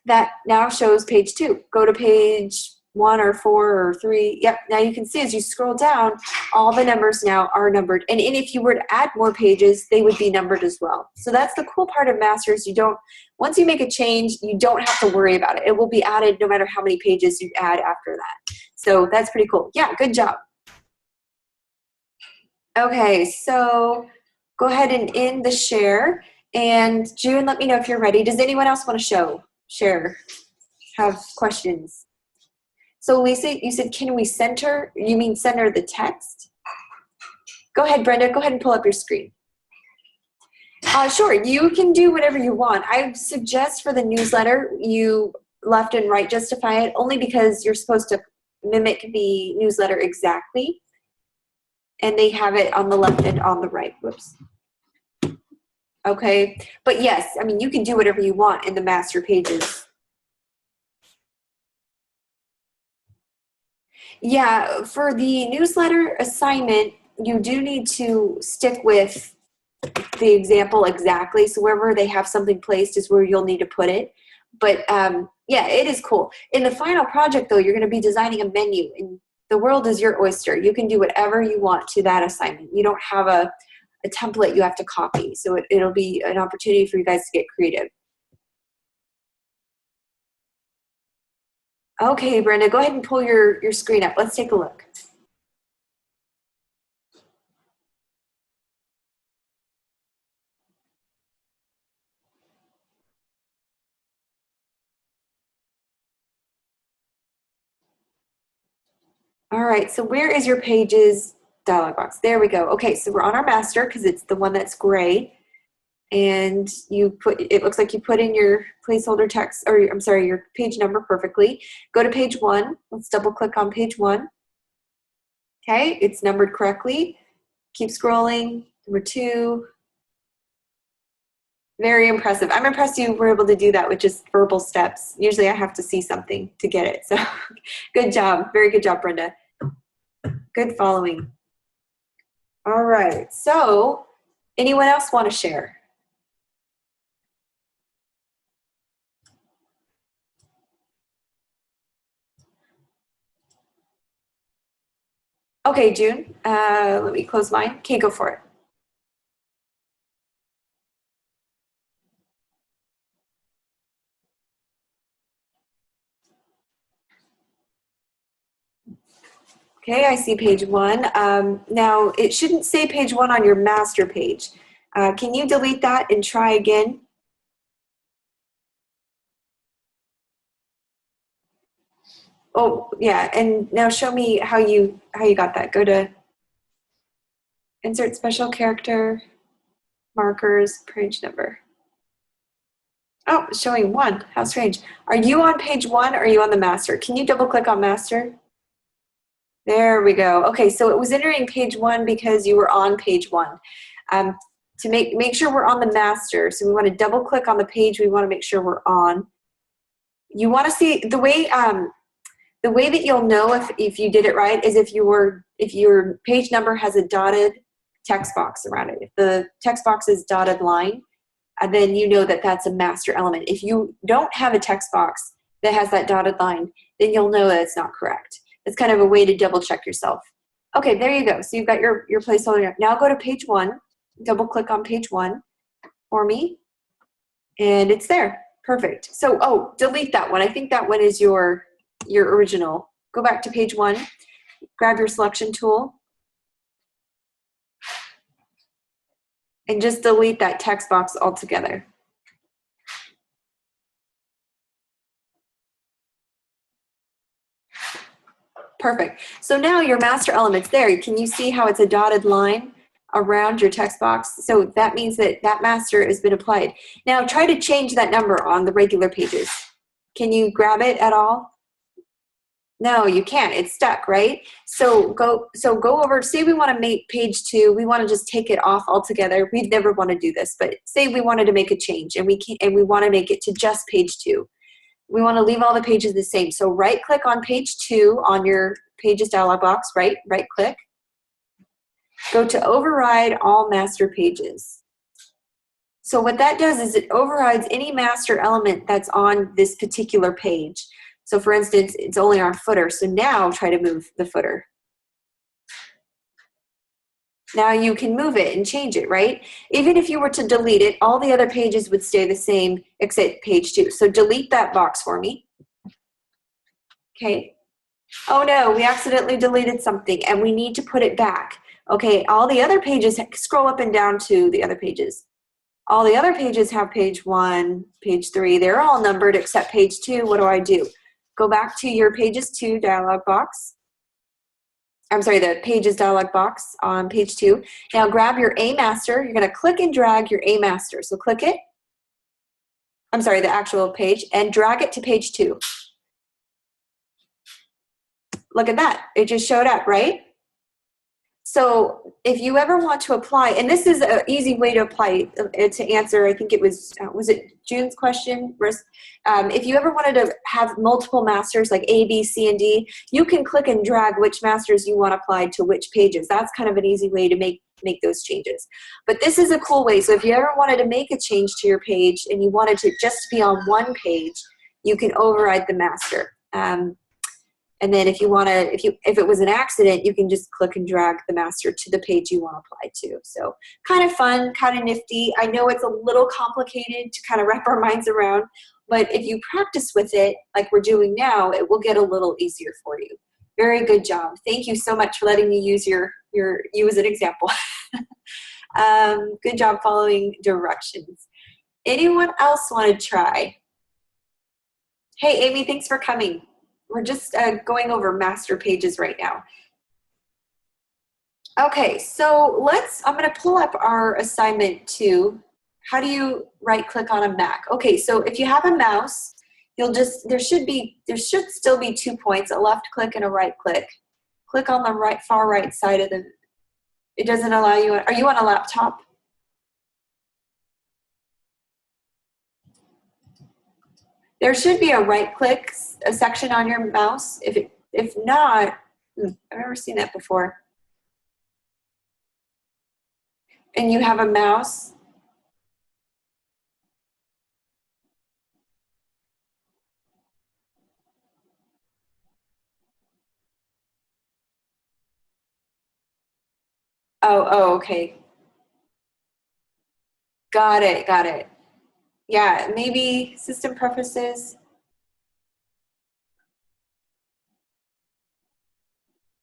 That now shows page 2. Go to page 1 or 4 or 3. Yep, now you can see as you scroll down, all the numbers now are numbered. And if you were to add more pages, they would be numbered as well. So that's the cool part of masters. Once you make a change, you don't have to worry about it. It will be added no matter how many pages you add after that. So that's pretty cool. Yeah, good job. Okay, so go ahead and end the share. And June, let me know if you're ready. Does anyone else want to share, have questions? So Lisa, you said, can we center? You mean center the text? Go ahead, Brenda, go ahead and pull up your screen. Sure, you can do whatever you want. I suggest for the newsletter, you left and right justify it, only because you're supposed to mimic the newsletter exactly. And they have it on the left and on the right. Whoops. Okay, but yes, I mean, you can do whatever you want in the master pages. Yeah, for the newsletter assignment, you do need to stick with the example exactly. So wherever they have something placed is where you'll need to put it. But yeah, it is cool. In the final project, though, you're going to be designing a menu, and the world is your oyster. You can do whatever you want to that assignment. You don't have a template you have to copy. So it'll be an opportunity for you guys to get creative. Okay, Brenda, go ahead and pull your screen up. Let's take a look. All right, so where is your pages dialog box? There we go. Okay, so we're on our master because it's the one that's gray. And it looks like you put in your placeholder text, or I'm sorry, your page number perfectly. Go to page 1. Let's double click on page 1. Okay, it's numbered correctly. Keep scrolling. Number 2. Very impressive. I'm impressed you were able to do that with just verbal steps. Usually I have to see something to get it. So good job. Very good job, Brenda. Good following. All right. So anyone else want to share? Okay, June. Let me close mine. Okay, go for it. Okay, I see page 1. Now, it shouldn't say page 1 on your master page. Can you delete that and try again? Oh, yeah, and now show me how you got that. Go to insert special character, markers, page number. Oh, it's showing 1. How strange. Are you on page 1 or are you on the master? Can you double click on master? There we go. Okay, so it was entering page 1 because you were on page 1. To make sure we're on the master, so we want to double click on the page we want to make sure we're on. You want to see the way that you'll know if you did it right is if your page number has a dotted text box around it. If the text box is dotted line, then you know that that's a master element. If you don't have a text box that has that dotted line, then you'll know that it's not correct. It's kind of a way to double check yourself. Okay, there you go. So you've got your placeholder. Now go to page 1. Double click on page 1 for me. And it's there. Perfect. So, oh, delete that one. I think that one is your original. Go back to page 1. Grab your selection tool. And just delete that text box altogether. Perfect. So now your master element's there. Can you see how it's a dotted line around your text box? So that means that that master has been applied. Now try to change that number on the regular pages. Can you grab it at all? No, you can't. It's stuck, right? So go over, say we want to make page 2, we want to just take it off altogether. We'd never want to do this, but say we wanted to make a change and we want to make it to just page 2. We want to leave all the pages the same. So right click on page 2 on your pages dialog box, right click. Go to override all master pages. So what that does is it overrides any master element that's on this particular page. So for instance, it's only our footer. So now try to move the footer. Now you can move it and change it, right? Even if you were to delete it, all the other pages would stay the same except page 2. So delete that box for me. Okay. Oh no, we accidentally deleted something and we need to put it back. Okay, all the other pages, scroll up and down to the other pages. All the other pages have page 1, page 3. They're all numbered except page 2. What do? Go back to your pages 2 dialog box. I'm sorry, the pages dialog box on page 2. Now grab your A master. You're going to click and drag your A master. So click it. I'm sorry, the actual page, and drag it to page 2. Look at that. It just showed up, right? So if you ever want to apply, and this is an easy way to apply to answer, I think it was it June's question? If you ever wanted to have multiple masters like A, B, C, and D, you can click and drag which masters you want applied to which pages. That's kind of an easy way to make those changes. But this is a cool way. So if you ever wanted to make a change to your page and you wanted to just be on one page, you can override the master. And then if you want to, if it was an accident, you can just click and drag the master to the page you want to apply to. So kind of fun, kind of nifty. I know it's a little complicated to kind of wrap our minds around, but if you practice with it like we're doing now, it will get a little easier for you. Very good job. Thank you so much for letting me use you as an example. Good job following directions. Anyone else want to try? Hey, Amy, thanks for coming. We're just going over master pages right now. Okay, so I'm going to pull up our assignment 2. How do you right click on a Mac? Okay, so if you have a mouse, there should still be 2 points, a left click and a right click. Click on the far right side of it doesn't allow you, are you on a laptop? There should be a right click, a section on your mouse. If not, I've never seen that before. And you have a mouse. Oh, okay. Got it. Yeah, maybe system preferences.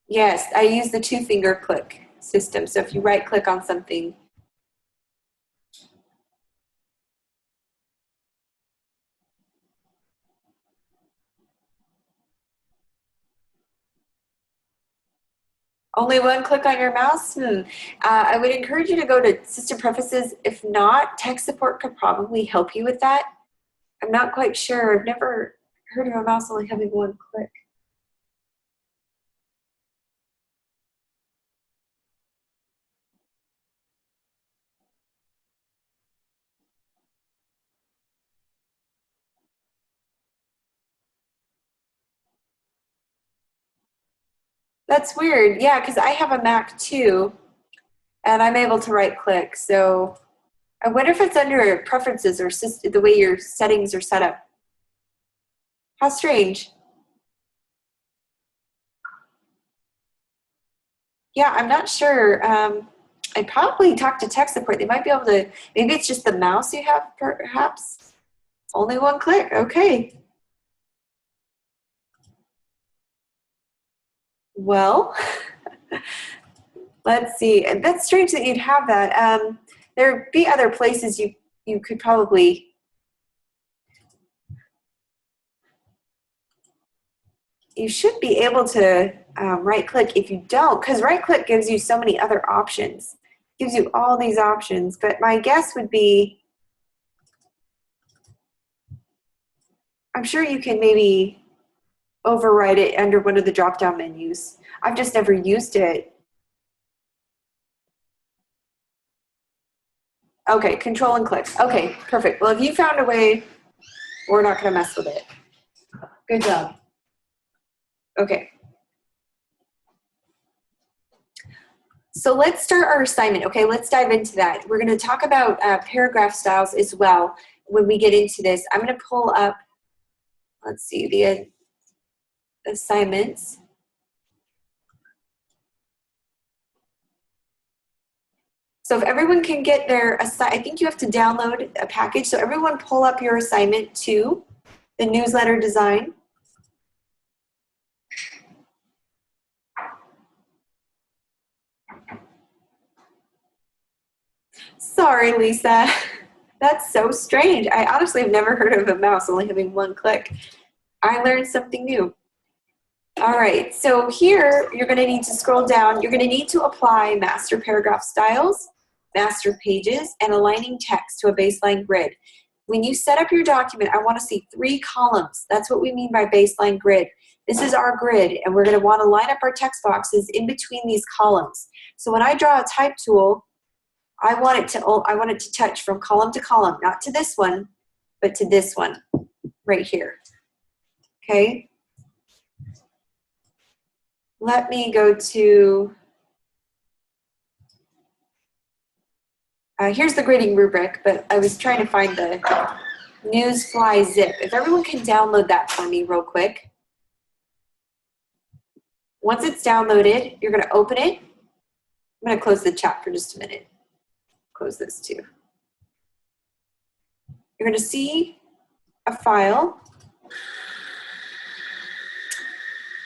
Yes, I use the 2-finger click system. So if you right click on something, only one click on your mouse? I would encourage you to go to system preferences. If not, tech support could probably help you with that. I'm not quite sure. I've never heard of a mouse only having one click. That's weird. Yeah, because I have a Mac too, and I'm able to right click. So I wonder if it's under preferences or the way your settings are set up. How strange. Yeah, I'm not sure. I'd probably talk to tech support. They might be able to, maybe it's just the mouse you have, perhaps. Only one click, okay. Well, let's see. That's strange that you'd have that. There'd be other places you could probably, you should be able to right click. If you don't, because right click gives you so many other options. Gives you all these options, but my guess would be, I'm sure you can maybe override it under one of the drop-down menus. I've just never used it. Okay, control and click. Okay, perfect. Well, if you found a way, we're not gonna mess with it. Good job. Okay. So let's start our assignment. Okay, let's dive into that. We're gonna talk about paragraph styles as well when we get into this. I'm gonna pull up, let's see, the assignments. So if everyone can get their, I think you have to download a package. So everyone pull up your assignment to the newsletter design. Sorry, Lisa. That's so strange. I honestly have never heard of a mouse only having one click. I learned something new. All right, so here you're going to need to scroll down. You're going to need to apply master paragraph styles, master pages, and aligning text to a baseline grid. When you set up your document, I want to see 3 columns. That's what we mean by baseline grid. This is our grid, and we're going to want to line up our text boxes in between these columns. So when I draw a type tool, I want it to touch from column to column, not to this one, but to this one right here. Okay? Let me go to, here's the grading rubric, but I was trying to find the Newsfly zip. If everyone can download that for me real quick. Once it's downloaded, you're gonna open it. I'm gonna close the chat for just a minute. Close this too. You're gonna see a file.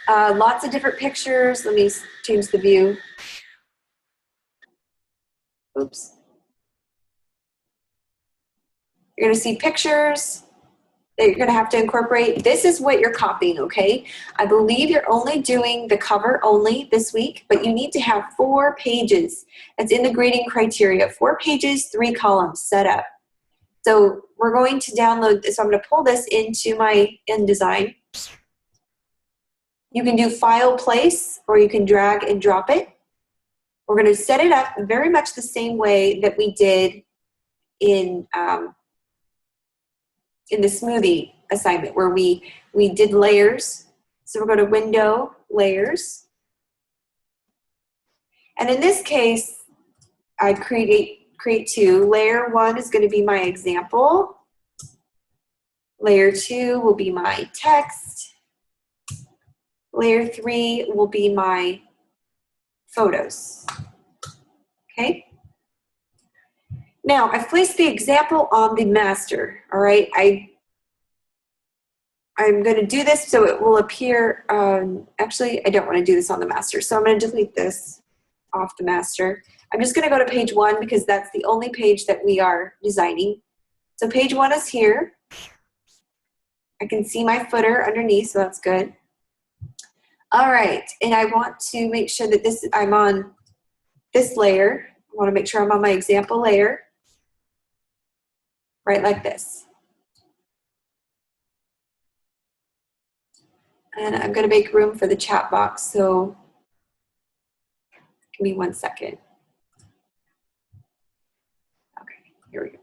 Lots of different pictures. Let me change the view. Oops. You're gonna see pictures that you're gonna have to incorporate. This is what you're copying, okay? I believe you're only doing the cover only this week, but you need to have 4 pages. That's in the grading criteria. 4 pages, 3 columns set up. So we're going to download this. So I'm gonna pull this into my InDesign. You can do file place, or you can drag and drop it. We're gonna set it up very much the same way that we did in the smoothie assignment, where we did layers. So we're going to Window, Layers. And in this case, I create 2. Layer 1 is going to be my example. Layer 2 will be my text. Layer 3 will be my photos. Okay? Now, I've placed the example on the master, all right? I'm going to do this so it will appear, actually, I don't want to do this on the master, so I'm going to delete this off the master. I'm just going to go to page 1 because that's the only page that we are designing. So page 1 is here. I can see my footer underneath, so that's good. All right, and I want to make sure that I'm on this layer. I want to make sure I'm on my example layer, right like this. And I'm going to make room for the chat box, so give me 1 second. Okay, here we go.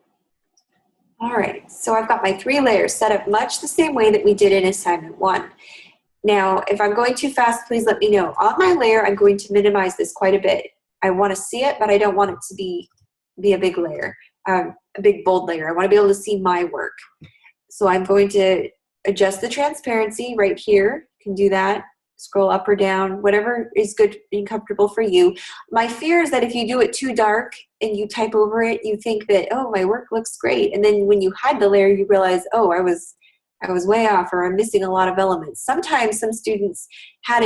All right, so I've got my 3 layers set up much the same way that we did in assignment 1. Now, if I'm going too fast, please let me know. On my layer, I'm going to minimize this quite a bit. I want to see it, but I don't want it to be a big layer. a big bold layer. I want to be able to see my work. So I'm going to adjust the transparency right here. You can do that. Scroll up or down, whatever is good and comfortable for you. My fear is that if you do it too dark and you type over it, you think that, oh, my work looks great. And then when you hide the layer, you realize, oh, I was way off, or I'm missing a lot of elements. Sometimes some students had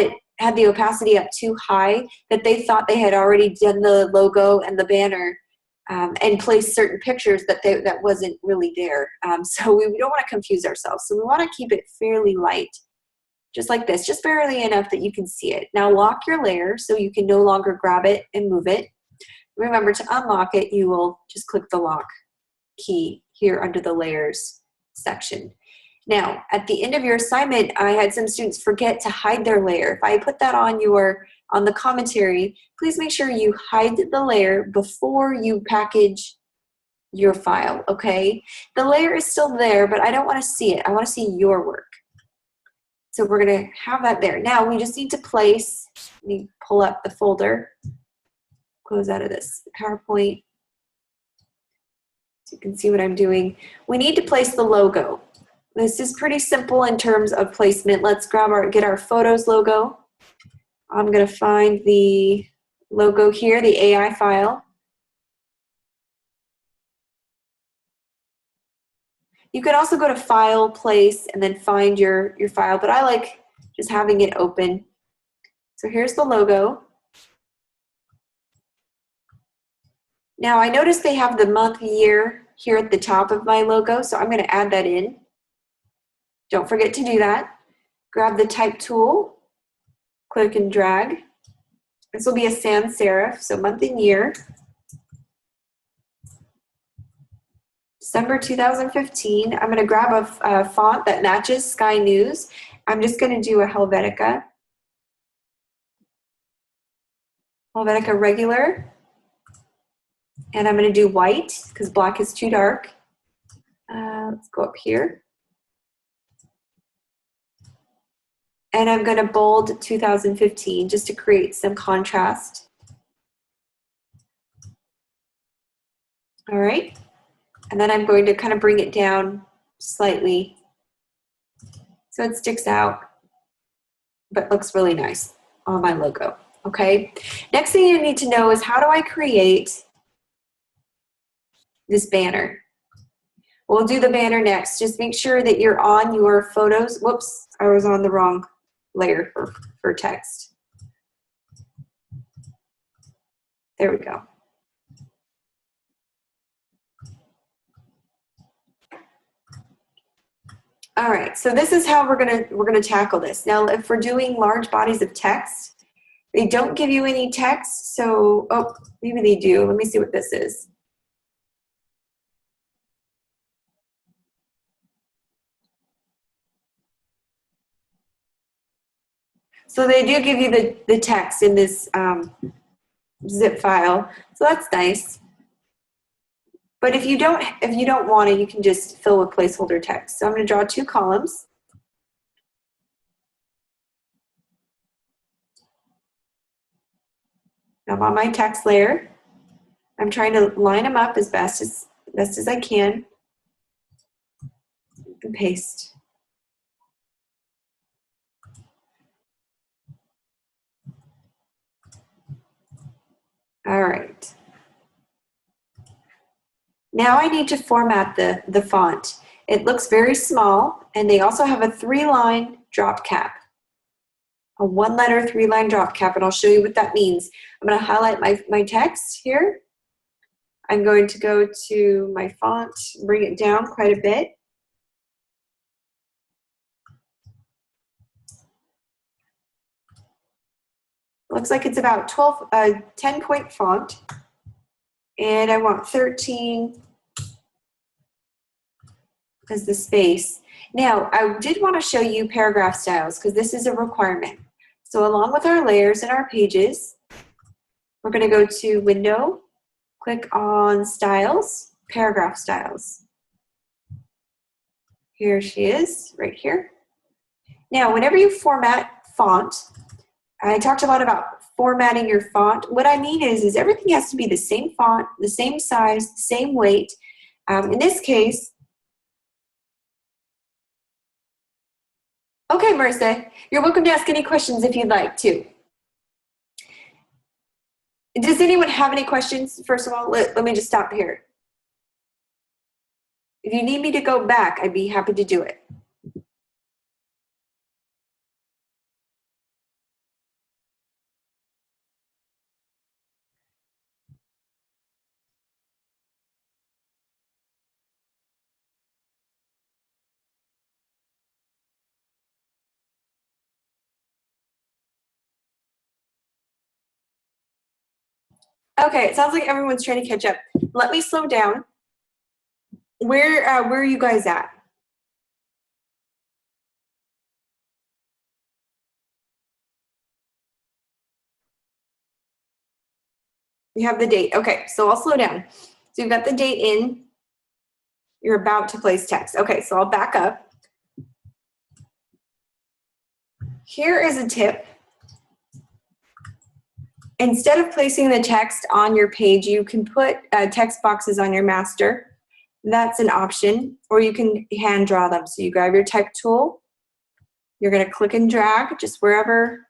the opacity up too high that they thought they had already done the logo and the banner and placed certain pictures that wasn't really there. So we don't want to confuse ourselves. So we want to keep it fairly light, just like this, just barely enough that you can see it. Now lock your layer so you can no longer grab it and move it. Remember, to unlock it, you will just click the lock key here under the layers section. Now, at the end of your assignment, I had some students forget to hide their layer. If I put that on the commentary, please make sure you hide the layer before you package your file, okay? The layer is still there, but I don't want to see it. I want to see your work. So we're going to have that there. Now we just need to place, let me pull up the folder, close out of this PowerPoint so you can see what I'm doing. We need to place the logo. This is pretty simple in terms of placement. Let's get our photos logo. I'm going to find the logo here, the AI file. You could also go to File, Place, and then find your file, but I like just having it open. So here's the logo. Now I notice they have the month, year here at the top of my logo, so I'm going to add that in. Don't forget to do that. Grab the Type tool, click and drag. This will be a sans serif, so month and year. December 2015. I'm going to grab a font that matches Sky News. I'm just going to do a Helvetica. Helvetica regular. And I'm going to do white because black is too dark. Let's go up here. And I'm going to bold 2015 just to create some contrast. All right. And then I'm going to kind of bring it down slightly so it sticks out, but looks really nice on my logo. Okay. Next thing you need to know is, how do I create this banner? We'll do the banner next. Just make sure that you're on your photos. Whoops, I was on the wrong layer for text. There we go. All right, so this is how we're gonna tackle this. Now, if we're doing large bodies of text, they don't give you any text, so, oh, maybe they do. Let me see what this is. So they do give you the text in this zip file, so that's nice. But if you don't want it, you can just fill with placeholder text. So I'm going to draw 2 columns. I'm on my text layer. I'm trying to line them up as best as I can. And paste. All right. Now I need to format the font. It looks very small, and they also have a 3-line drop cap. A 1-letter 3-line drop cap, and I'll show you what that means. I'm going to highlight my text here. I'm going to go to my font, bring it down quite a bit. Looks like it's about 10-point font. And I want 13 as the space. Now, I did want to show you paragraph styles because this is a requirement. So along with our layers and our pages, we're going to go to Window, click on Styles, Paragraph Styles. Here she is, right here. Now, whenever you format font, I talked a lot about formatting your font, what I mean is everything has to be the same font, the same size, the same weight. In this case, okay, Marissa, you're welcome to ask any questions if you'd like to. Does anyone have any questions? First of all, let me just stop here. If you need me to go back, I'd be happy to do it. Okay, it sounds like everyone's trying to catch up. Let me slow down. Where are you guys at? You have the date. Okay, so I'll slow down. So you've got the date in. You're about to place text. Okay, so I'll back up. Here is a tip. Instead of placing the text on your page, you can put text boxes on your master. That's an option, or you can hand draw them. So you grab your type tool. You're going to click and drag just wherever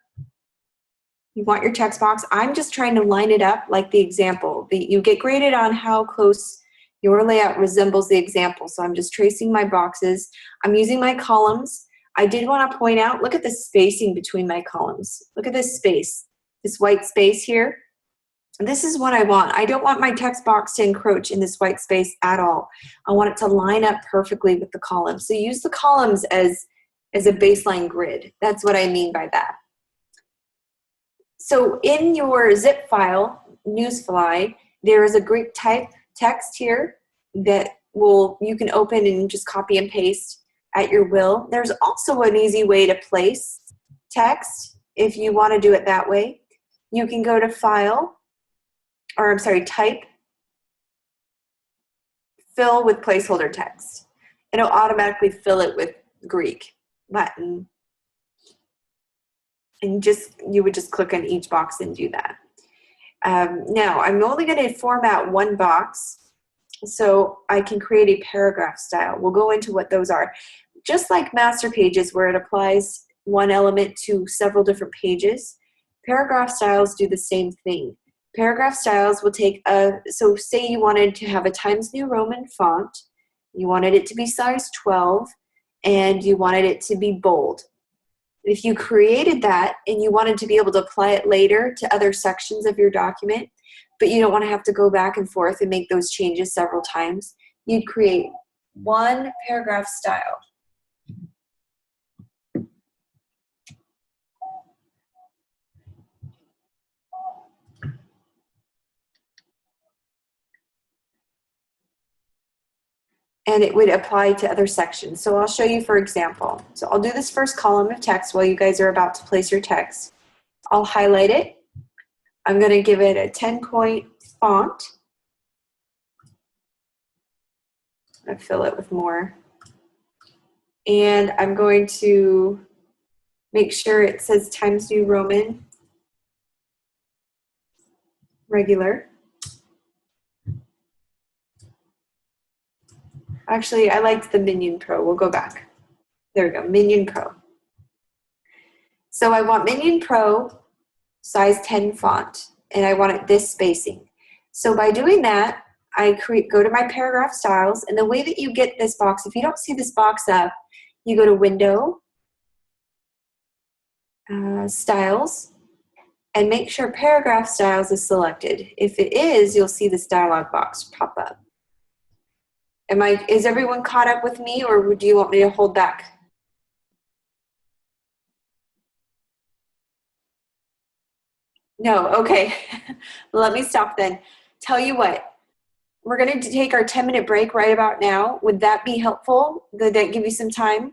you want your text box. I'm just trying to line it up like the example. You get graded on how close your layout resembles the example. So I'm just tracing my boxes. I'm using my columns. I did want to point out, look at the spacing between my columns. Look at this space, this white space here. This is what I want. I don't want my text box to encroach in this white space at all. I want it to line up perfectly with the columns. So use the columns as a baseline grid. That's what I mean by that. So in your zip file, Newsfly, there is a Greek type text here that you can open and just copy and paste at your will. There's also an easy way to place text if you want to do it that way. You can go to File, or I'm sorry, Type, Fill with placeholder text. It'll automatically fill it with Greek, Latin, and you would just click on each box and do that. Now, I'm only going to format one box, so I can create a paragraph style. We'll go into what those are. Just like master pages, where it applies one element to several different pages, paragraph styles do the same thing. Paragraph styles will take so say you wanted to have a Times New Roman font, you wanted it to be size 12, and you wanted it to be bold. If you created that and you wanted to be able to apply it later to other sections of your document, but you don't want to have to go back and forth and make those changes several times, you'd create one paragraph style. And it would apply to other sections. So I'll show you for example. So I'll do this first column of text while you guys are about to place your text. I'll highlight it. I'm going to give it a 10-point font. I fill it with more. And I'm going to make sure it says Times New Roman regular. Actually, I liked the Minion Pro. We'll go back. There we go, Minion Pro. So I want Minion Pro size 10 font, and I want it this spacing. So by doing that, I go to my paragraph styles, and the way that you get this box, if you don't see this box up, you go to Window, Styles, and make sure Paragraph Styles is selected. If it is, you'll see this dialog box pop up. Is everyone caught up with me, or do you want me to hold back? No, okay. Let me stop then. Tell you what, we're going to take our 10-minute break right about now. Would that be helpful? Would that give you some time?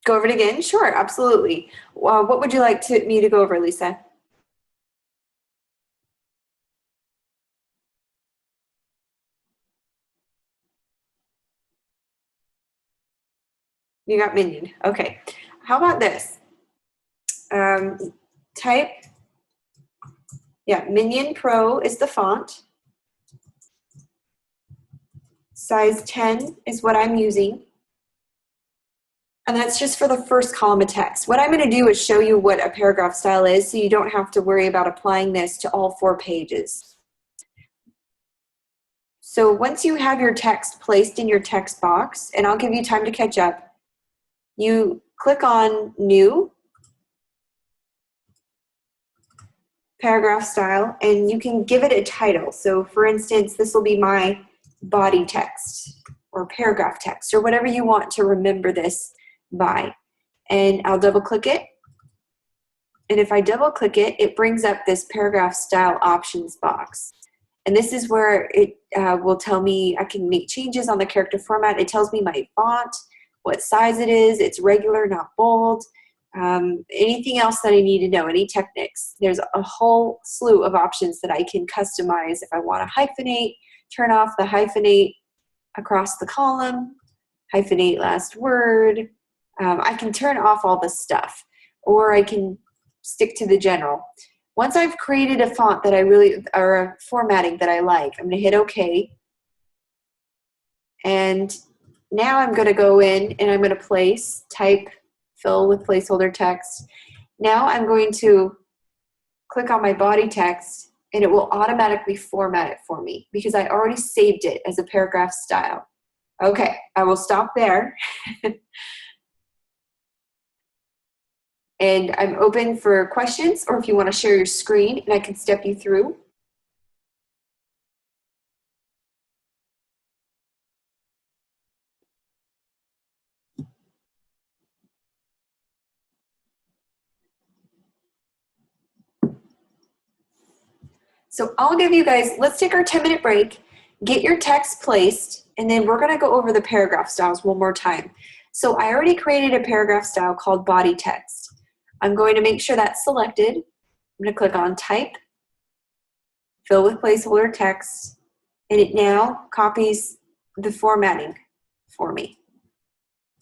Go over it again? Sure, absolutely. What would you like me to go over, Lisa? You got Minion. Okay. How about this? Type, yeah, Minion Pro is the font. Size 10 is what I'm using. And that's just for the first column of text. What I'm going to do is show you what a paragraph style is so you don't have to worry about applying this to all 4 pages. So once you have your text placed in your text box, and I'll give you time to catch up, you click on New, Paragraph Style, and you can give it a title. So for instance, this will be my body text or paragraph text or whatever you want to remember this by. And I'll double click it. And if I double click it, it brings up this paragraph style options box. And this is where it will tell me I can make changes on the character format. It tells me my font, what size it is, it's regular, not bold, anything else that I need to know, any techniques. There's a whole slew of options that I can customize. If I want to hyphenate, turn off the hyphenate across the column, hyphenate last word. I can turn off all this stuff, or I can stick to the general. Once I've created a font that I really, or a formatting that I like, I'm going to hit OK. And now I'm going to go in and I'm going to place, type, fill with placeholder text. Now I'm going to click on my body text and it will automatically format it for me because I already saved it as a paragraph style. Okay, I will stop there. And I'm open for questions, or if you want to share your screen and I can step you through. So I'll give you guys, let's take our 10-minute break, get your text placed, and then we're going to go over the paragraph styles one more time. So I already created a paragraph style called body text. I'm going to make sure that's selected. I'm going to click on type, fill with placeholder text, and it now copies the formatting for me.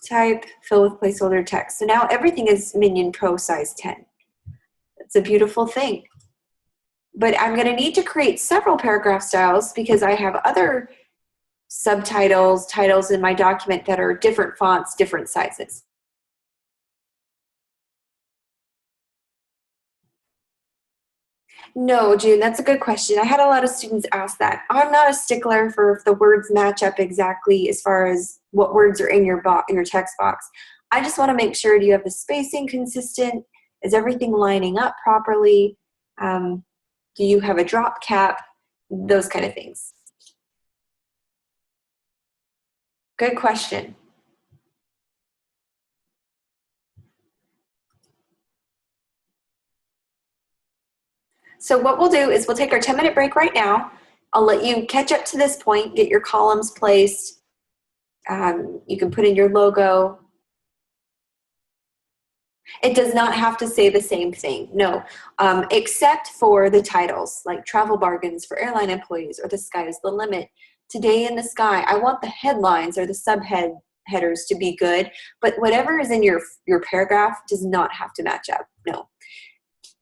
Type, fill with placeholder text. So now everything is Minion Pro size 10. It's a beautiful thing. But I'm going to need to create several paragraph styles because I have other subtitles, titles in my document that are different fonts, different sizes. No, June, that's a good question. I had a lot of students ask that. I'm not a stickler for if the words match up exactly as far as what words are in your text box. I just want to make sure, do you have the spacing consistent? Is everything lining up properly? Do you have a drop cap? Those kind of things. Good question. So what we'll do is we'll take our 10-minute break right now. I'll let you catch up to this point, get your columns placed. You can put in your logo. It does not have to say the same thing, no, except for the titles, like travel bargains for airline employees or the sky is the limit. Today in the sky, I want the headlines or the headers to be good, but whatever is in your paragraph does not have to match up, no.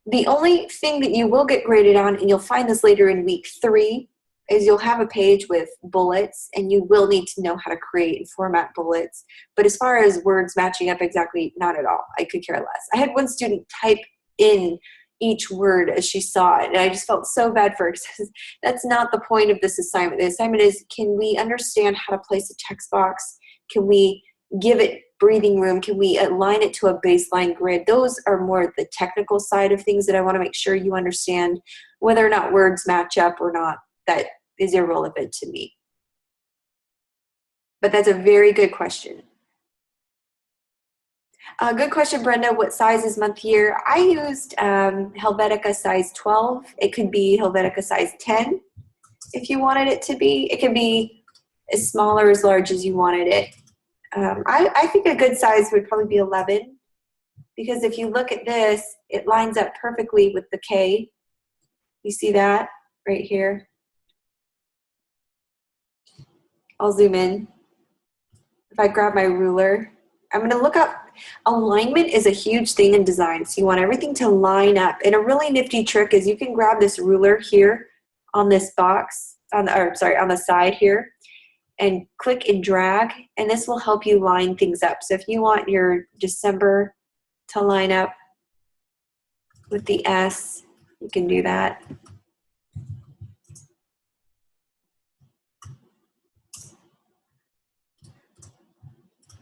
The only thing that you will get graded on, and you'll find this later in week 3, is you'll have a page with bullets, and you will need to know how to create and format bullets. But as far as words matching up exactly, not at all. I could care less. I had one student type in each word as she saw it, and I just felt so bad for her because that's not the point of this assignment. The assignment is, can we understand how to place a text box? Can we give it breathing room? Can we align it to a baseline grid? Those are more the technical side of things that I want to make sure you understand. Whether or not words match up or not, that is irrelevant to me. But that's a very good question. Good question, Brenda. What size is month year? I used Helvetica size 12. It could be Helvetica size 10 if you wanted it to be. It can be as small or as large as you wanted it. I think a good size would probably be 11 because if you look at this, it lines up perfectly with the K. You see that right here? I'll zoom in. If I grab my ruler, I'm going to look up, alignment is a huge thing in design. So you want everything to line up. And a really nifty trick is you can grab this ruler here on this box, on the side here, and click and drag, and this will help you line things up. So if you want your December to line up with the S, you can do that.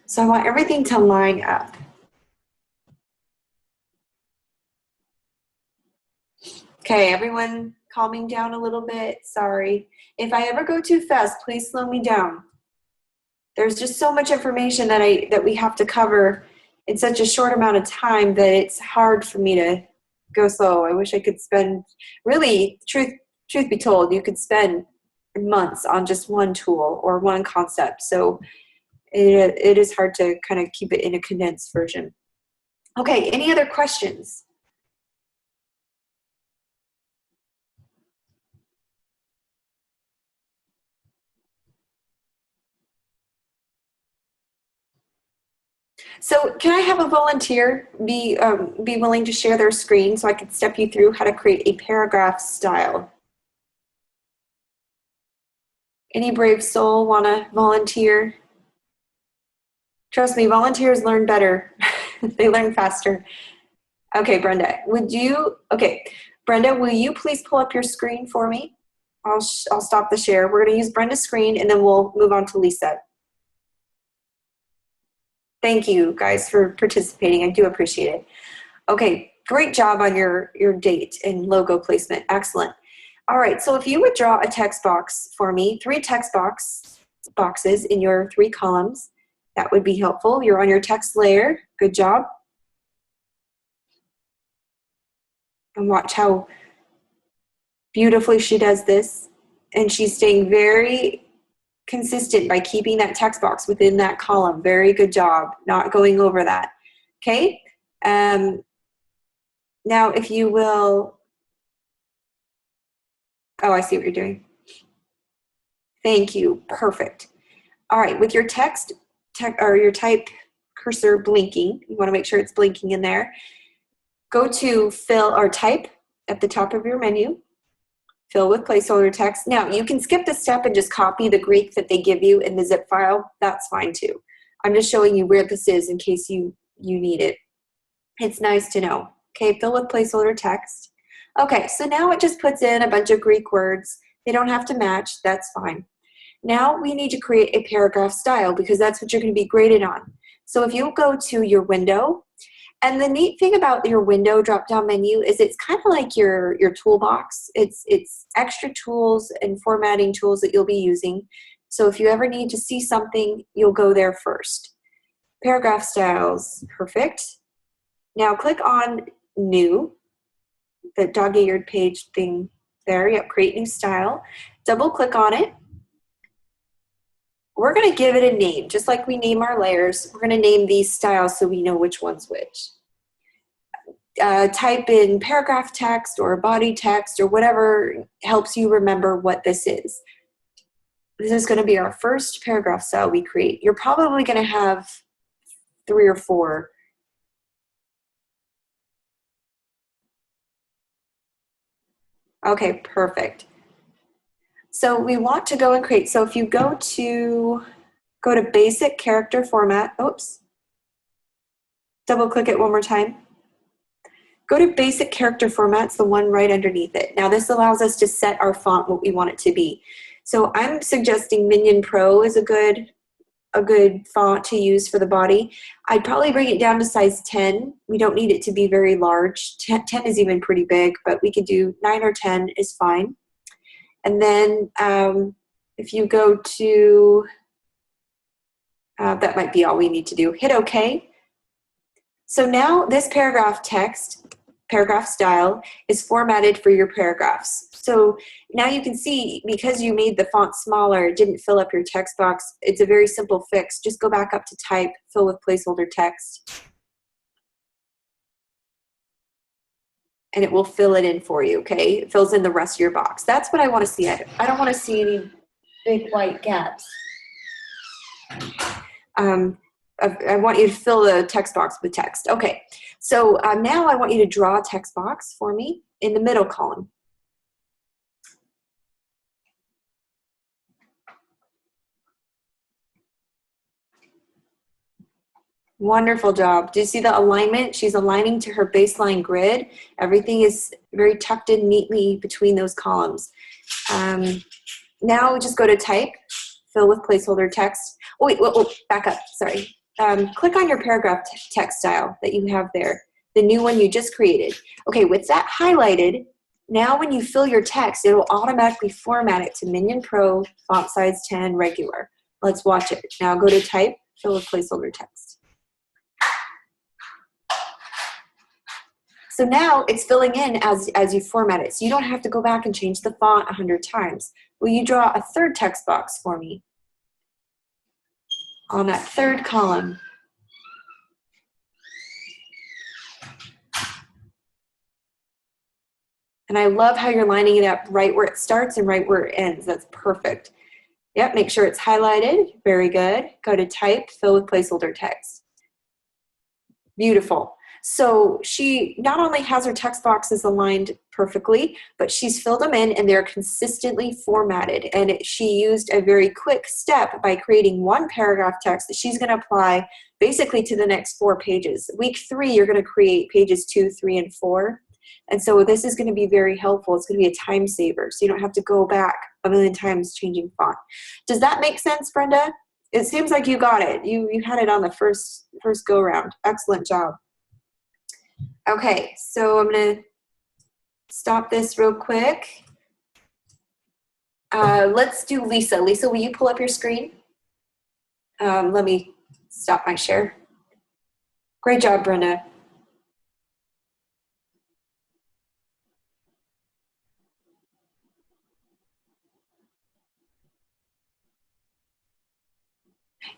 So I want everything to line up. Okay, everyone calming down a little bit. Sorry. If I ever go too fast, please slow me down. There's just so much information that we have to cover in such a short amount of time that it's hard for me to go slow. I wish I could spend, really, truth be told, you could spend months on just one tool or one concept. So it is hard to kind of keep it in a condensed version. Okay, any other questions? So can I have a volunteer be willing to share their screen so I can step you through how to create a paragraph style? Any brave soul want to volunteer? Trust me, volunteers learn better. They learn faster. Okay, Brenda, Brenda, will you please pull up your screen for me? I'll stop the share. We're going to use Brenda's screen, and then we'll move on to Lisa. Thank you, guys, for participating. I do appreciate it. Okay, great job on your date and logo placement. Excellent. All right, so if you would draw a text box for me, 3 text boxes in your 3 columns, that would be helpful. You're on your text layer. Good job. And watch how beautifully she does this. And she's staying very consistent by keeping that text box within that column. Very good job, not going over that. Okay. Now, if you will, oh, I see what you're doing. Thank you. Perfect. All right, with your or your type cursor blinking, you want to make sure it's blinking in there. Go to fill or type at the top of your menu. Fill with placeholder text. Now, you can skip this step and just copy the Greek that they give you in the zip file. That's fine too. I'm just showing you where this is in case you need it. It's nice to know. Okay, fill with placeholder text. Okay, so now it just puts in a bunch of Greek words. They don't have to match. That's fine. Now we need to create a paragraph style because that's what you're going to be graded on. So if you go to your window, and the neat thing about your window drop-down menu is it's kind of like your toolbox. It's extra tools and formatting tools that you'll be using. So if you ever need to see something, you'll go there first. Paragraph styles, perfect. Now click on New, the dog-eared page thing there. Yep, create new style. Double click on it. We're going to give it a name, just like we name our layers. We're going to name these styles so we know which one's which. Type in paragraph text or body text or whatever helps you remember what this is. This is going to be our first paragraph style we create. You're probably going to have 3 or 4. Okay, perfect. So we want to go and create. So if you go to basic character format, oops, double click it one more time. Go to basic character formats, the one right underneath it. Now this allows us to set our font what we want it to be. So I'm suggesting Minion Pro is a good font to use for the body. I'd probably bring it down to size 10. We don't need it to be very large. 10 is even pretty big, but we could do 9 or 10 is fine. And then if you go to, that might be all we need to do. Hit OK. So now this paragraph style is formatted for your paragraphs. So now you can see, because you made the font smaller, it didn't fill up your text box. It's a very simple fix. Just go back up to type, fill with placeholder text, and it will fill it in for you, okay? It fills in the rest of your box. That's what I want to see. I don't want to see any big white gaps. I want you to fill the text box with text. Okay, so now I want you to draw a text box for me in the middle column. Wonderful job. Do you see the alignment? She's aligning to her baseline grid. Everything is very tucked in neatly between those columns. Now just go to type, fill with placeholder text. Oh, wait, back up, sorry. Click on your paragraph text style that you have there, the new one you just created. Okay, with that highlighted, now when you fill your text, it will automatically format it to Minion Pro, font size 10, regular. Let's watch it. Now go to type, fill with placeholder text. So now it's filling in as you format it. So you don't have to go back and change the font 100 times. Will you draw a third text box for me on that third column? And I love how you're lining it up right where it starts and right where it ends. That's perfect. Yep, make sure it's highlighted. Very good. Go to type, fill with placeholder text. Beautiful. So she not only has her text boxes aligned perfectly, but she's filled them in and they're consistently formatted. And she used a very quick step by creating one paragraph text that she's going to apply basically to the next 4 pages. Week 3, you're going to create pages 2, 3, and 4. And so this is going to be very helpful. It's going to be a time saver, so you don't have to go back a million times changing font. Does that make sense, Brenda? It seems like you got it. You had it on the first go round. Excellent job. Okay, so I'm going to stop this real quick. Let's do Lisa. Lisa, will you pull up your screen? Let me stop my share. Great job, Brenda.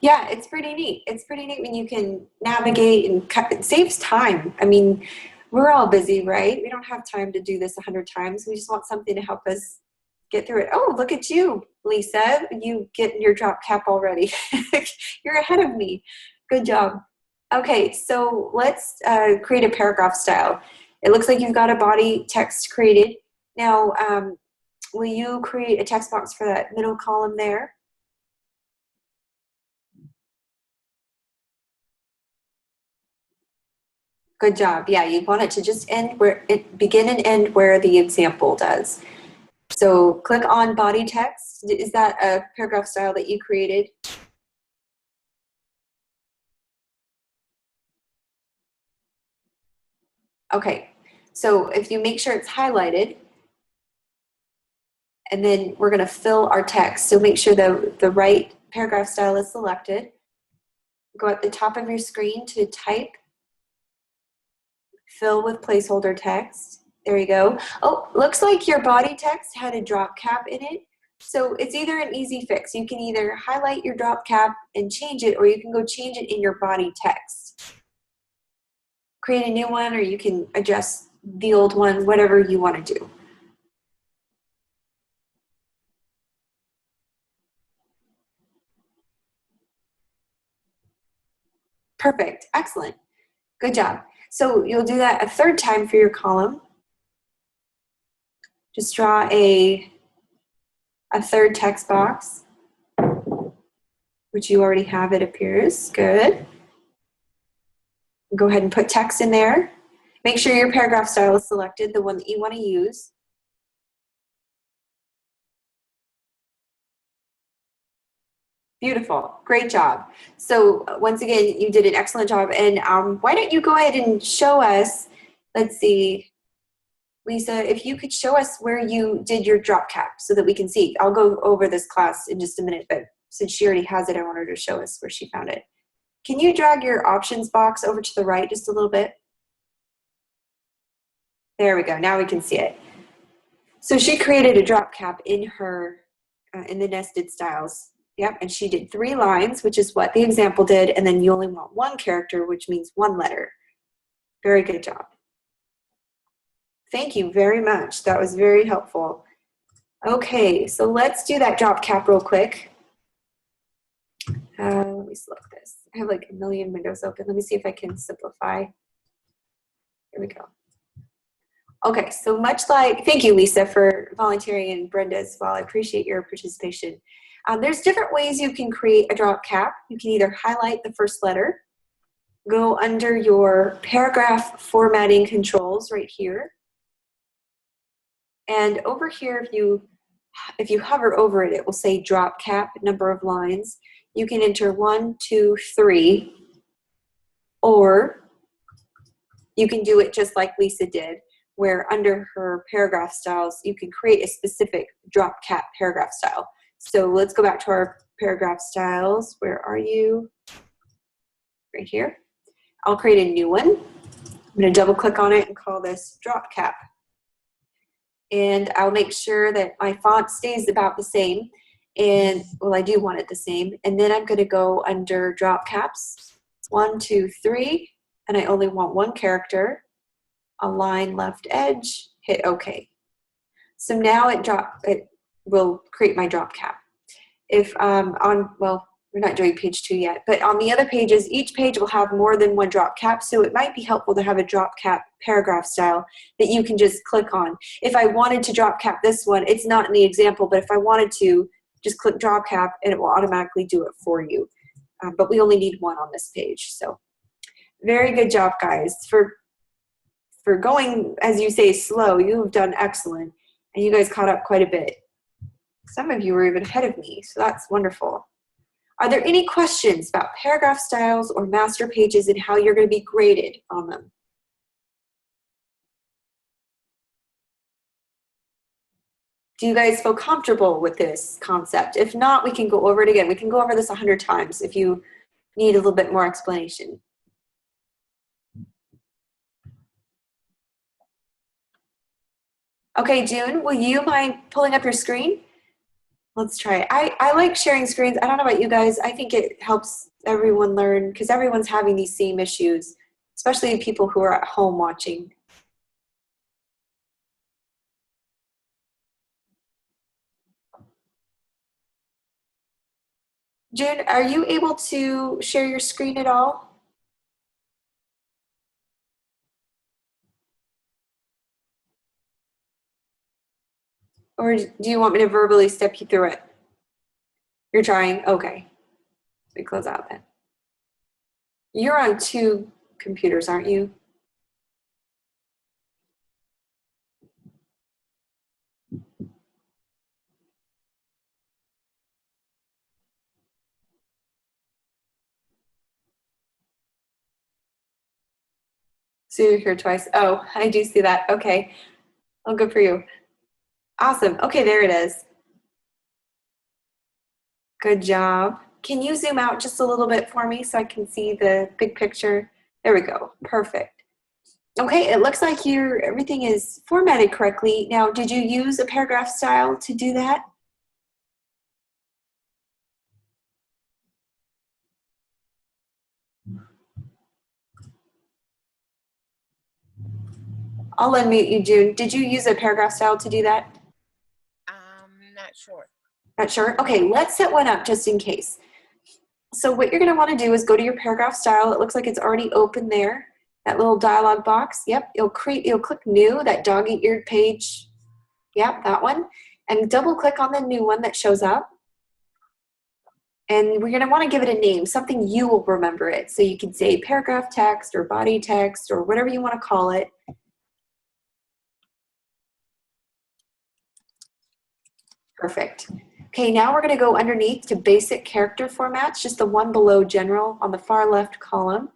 Yeah, it's pretty neat. It's pretty neat when you can navigate and cut. It saves time. I mean, we're all busy, right? We don't have time to do this 100 times. We just want something to help us get through it. Oh, look at you, Lisa. You get your drop cap already. You're ahead of me. Good job. Okay, so let's create a paragraph style. It looks like you've got a body text created. Now, will you create a text box for that middle column there? Good job. Yeah, you want it to just end where it begin and end where the example does. So click on body text. Is that a paragraph style that you created? Okay, so if you make sure it's highlighted, and then we're going to fill our text. So make sure the right paragraph style is selected. Go at the top of your screen to type, fill with placeholder text. There you go. Oh, looks like your body text had a drop cap in it. So it's either an easy fix. You can either highlight your drop cap and change it, or you can go change it in your body text. Create a new one, or you can adjust the old one, whatever you want to do. Perfect. Excellent. Good job. So you'll do that a third time for your column. Just draw a third text box, which you already have, it appears. Good. Go ahead and put text in there. Make sure your paragraph style is selected, the one that you want to use. Beautiful. Great job. So once again, you did an excellent job. And why don't you go ahead and show us, let's see, Lisa, if you could show us where you did your drop cap so that we can see. I'll go over this class in just a minute, but since she already has it, I want her to show us where she found it. Can you drag your options box over to the right just a little bit? There we go. Now we can see it. So she created a drop cap in her, in the nested styles. Yep, and she did 3 lines, which is what the example did, and then you only want 1 character, which means 1 letter. Very good job. Thank you very much. That was very helpful. Okay, so let's do that drop cap real quick. let me select this. I have like a million windows open. Let me see if I can simplify. Here we go. Okay, so much like, thank you, Lisa, for volunteering, and Brenda as well. I appreciate your participation. There's different ways you can create a drop cap. You can either highlight the first letter, go under your paragraph formatting controls right here. And over here, if you hover over it, it will say drop cap, number of lines. You can enter 1, 2, 3, or you can do it just like Lisa did, where under her paragraph styles, you can create a specific drop cap paragraph style. So let's go back to our paragraph styles. Where are you? Right here. I'll create a new one. I'm going to double click on it and call this drop cap. And I'll make sure that my font stays about the same. And, well, I do want it the same. And then I'm going to go under drop caps, 1, 2, 3, and I only want one character. Align left edge, hit OK. So now it will create my drop cap. If well, we're not doing page 2 yet, but on the other pages, each page will have more than one drop cap, so it might be helpful to have a drop cap paragraph style that you can just click on. If I wanted to drop cap this one, it's not in the example, but if I wanted to, just click drop cap and it will automatically do it for you. But we only need one on this page. So very good job, guys. For going, as you say, slow, you have done excellent. And you guys caught up quite a bit. Some of you were even ahead of me, so that's wonderful. Are there any questions about paragraph styles or master pages and how you're going to be graded on them? Do you guys feel comfortable with this concept? If not, we can go over it again. We can go over this 100 times if you need a little bit more explanation. Okay, June, will you mind pulling up your screen? Let's try it. I like sharing screens. I don't know about you guys. I think it helps everyone learn because everyone's having these same issues, especially people who are at home watching. June, are you able to share your screen at all? Or do you want me to verbally step you through it? You're trying? Okay. Let me close out then. You're on 2 computers, aren't you? So you're here twice. Oh, I do see that. Okay. Oh, good for you. Awesome. Okay, there it is. Good job. Can you zoom out just a little bit for me so I can see the big picture? There we go. Perfect. Okay, it looks like everything is formatted correctly. Now, did you use a paragraph style to do that? I'll unmute you, June. Did you use a paragraph style to do that? Not sure. Not sure? Okay, let's set one up just in case. So what you're gonna wanna do is go to your paragraph style. It looks like it's already open there. That little dialog box. Yep, you'll click new, that dog-eared page. Yep, that one. And double click on the new one that shows up. And we're gonna wanna give it a name, something you will remember it. So you can say paragraph text or body text or whatever you wanna call it. Perfect. Okay, now we're gonna go underneath to basic character formats, just the one below general on the far left column.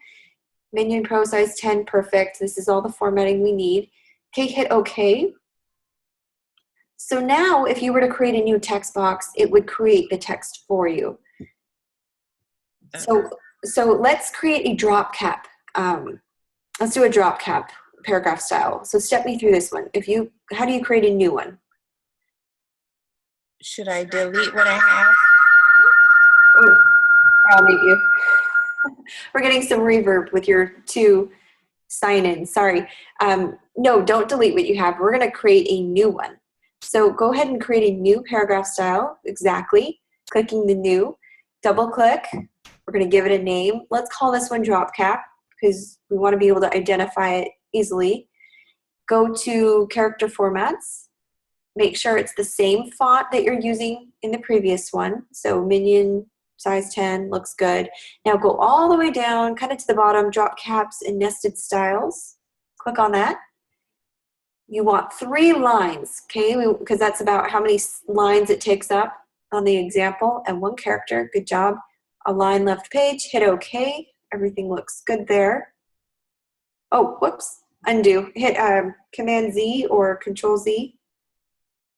Menu and Pro size 10, perfect. This is all the formatting we need. Okay, hit OK. So now if you were to create a new text box, it would create the text for you. So let's create a drop cap. Let's do a drop cap paragraph style. So step me through this one. How do you create a new one? Should I delete what I have? Oh, I'll mute you. We're getting some reverb with your 2 sign-ins. Sorry. No, don't delete what you have. We're going to create a new one. So go ahead and create a new paragraph style. Exactly. Clicking the new. Double click. We're going to give it a name. Let's call this one drop cap because we want to be able to identify it easily. Go to character formats. Make sure it's the same font that you're using in the previous one. So Minion size 10 looks good. Now go all the way down, kind of to the bottom, drop caps and nested styles. Click on that. You want 3 lines, okay? Because that's about how many lines it takes up on the example, and 1 character. Good job. Align left page, hit OK. Everything looks good there. Oh, whoops, undo. Hit Command Z or Control Z.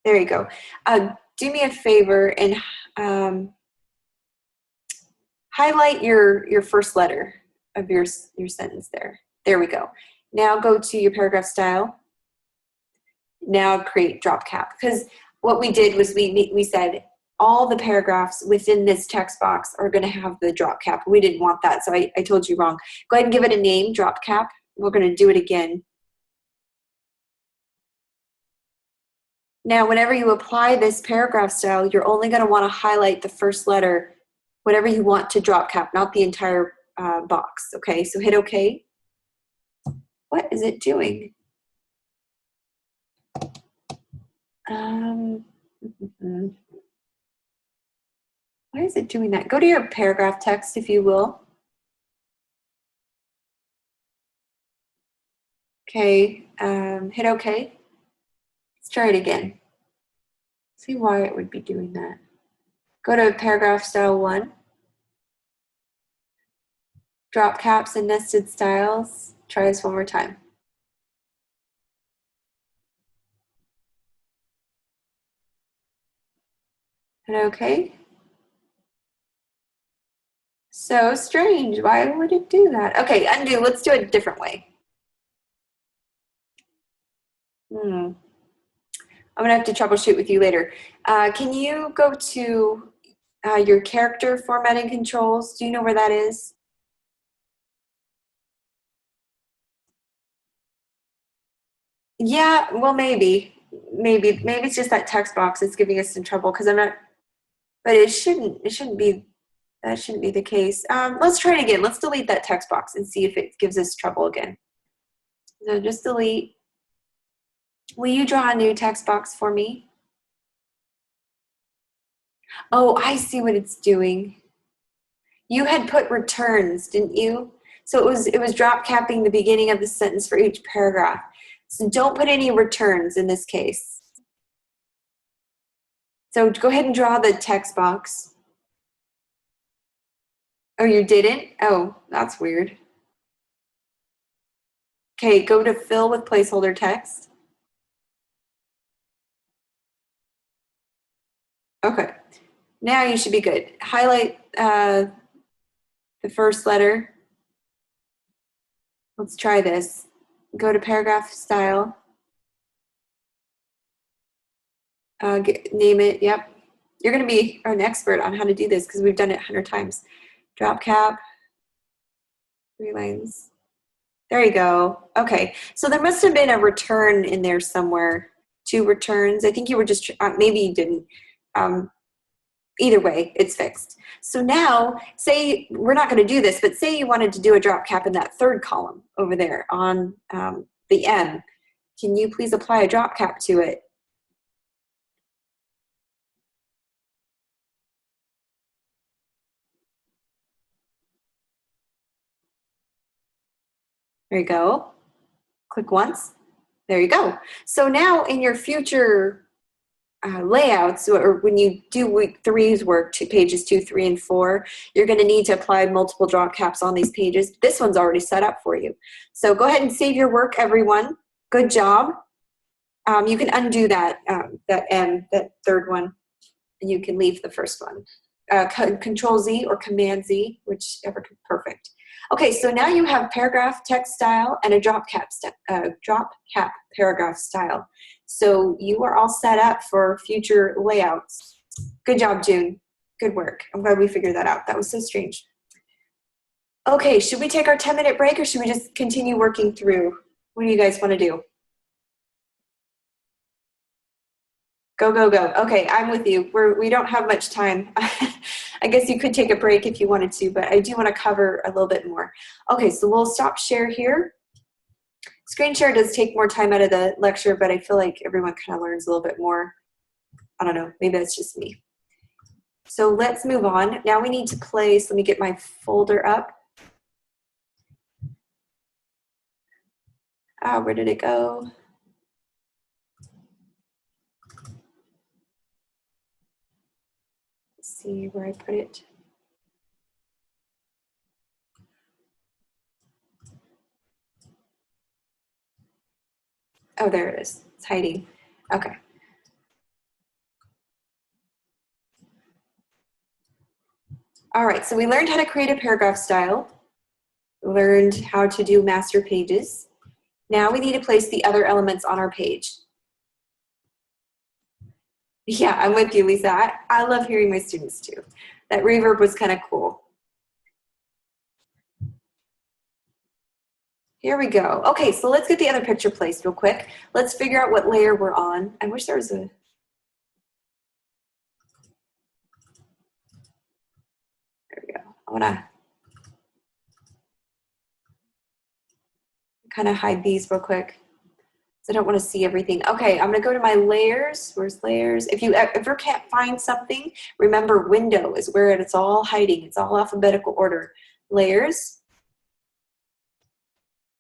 There you go. Do me a favor and highlight your first letter of your sentence there. There we go. Now go to your paragraph style. Now create drop cap, because what we did was we said all the paragraphs within this text box are going to have the drop cap. We didn't want that, so I told you wrong. Go ahead and give it a name, drop cap. We're going to do it again. Now, whenever you apply this paragraph style, you're only going to want to highlight the first letter, whatever you want to drop cap, not the entire box. Okay, so hit OK. What is it doing? Why is it doing that? Go to your paragraph text, if you will. Okay, hit OK. Let's try it again. See why it would be doing that. Go to paragraph style 1. Drop caps and nested styles. Try this one more time. Hit OK. So strange. Why would it do that? Okay, undo. Let's do it a different way. I'm going to have to troubleshoot with you later. Can you go to your character formatting controls? Do you know where that is? Yeah, well, maybe it's just that text box that's giving us some trouble because I'm not, but it shouldn't be, that shouldn't be the case. Let's try it again. Let's delete that text box and see if it gives us trouble again. So just delete. Will you draw a new text box for me? Oh, I see what it's doing. You had put returns, didn't you? So it was drop capping the beginning of the sentence for each paragraph. So don't put any returns in this case. So go ahead and draw the text box. Oh, you didn't? Oh, that's weird. Okay, go to fill with placeholder text. Okay, now you should be good. Highlight the first letter. Let's try this. Go to paragraph style. Name it, yep. You're gonna be an expert on how to do this because we've done it 100 times. Drop cap, 3 lines. There you go. Okay, so there must have been a return in there somewhere. 2 returns. I think you were just, maybe you didn't. Either way, it's fixed. So now, say, we're not going to do this, but say you wanted to do a drop cap in that 3rd column over there on the M. Can you please apply a drop cap to it? There you go. Click once. There you go. So now in your future layouts, or when you do week 3's work, pages 2, 3, and 4, you're going to need to apply multiple drop caps on these pages. This one's already set up for you. So go ahead and save your work, everyone. Good job. You can undo that, that M, that 3rd one, and you can leave the first one. Control Z or Command Z, whichever, perfect. Okay, so now you have paragraph text style and a drop cap paragraph style. So you are all set up for future layouts. Good job, June. Good work. I'm glad we figured that out. That was so strange. Okay, should we take our 10-minute break or should we just continue working through? What do you guys want to do? Go, go, go. Okay, I'm with you. We don't have much time. I guess you could take a break if you wanted to, but I do want to cover a little bit more. Okay, so we'll stop share here. Screen share does take more time out of the lecture, but I feel like everyone kind of learns a little bit more. I don't know, maybe that's just me. So let's move on. Now we need to place, let me get my folder up. Where did it go? Let's see where I put it. Oh, there it is. It's hiding. Okay. All right, so we learned how to create a paragraph style. We learned how to do master pages. Now we need to place the other elements on our page. Yeah, I'm with you, Lisa. I love hearing my students too. That reverb was kind of cool. Here we go. Okay, so let's get the other picture placed real quick. Let's figure out what layer we're on. I wish there was a... There we go. I want to kind of hide these real quick. I don't want to see everything. Okay, I'm going to go to my layers. Where's layers? If you ever can't find something, remember window is where it's all hiding. It's all alphabetical order. Layers.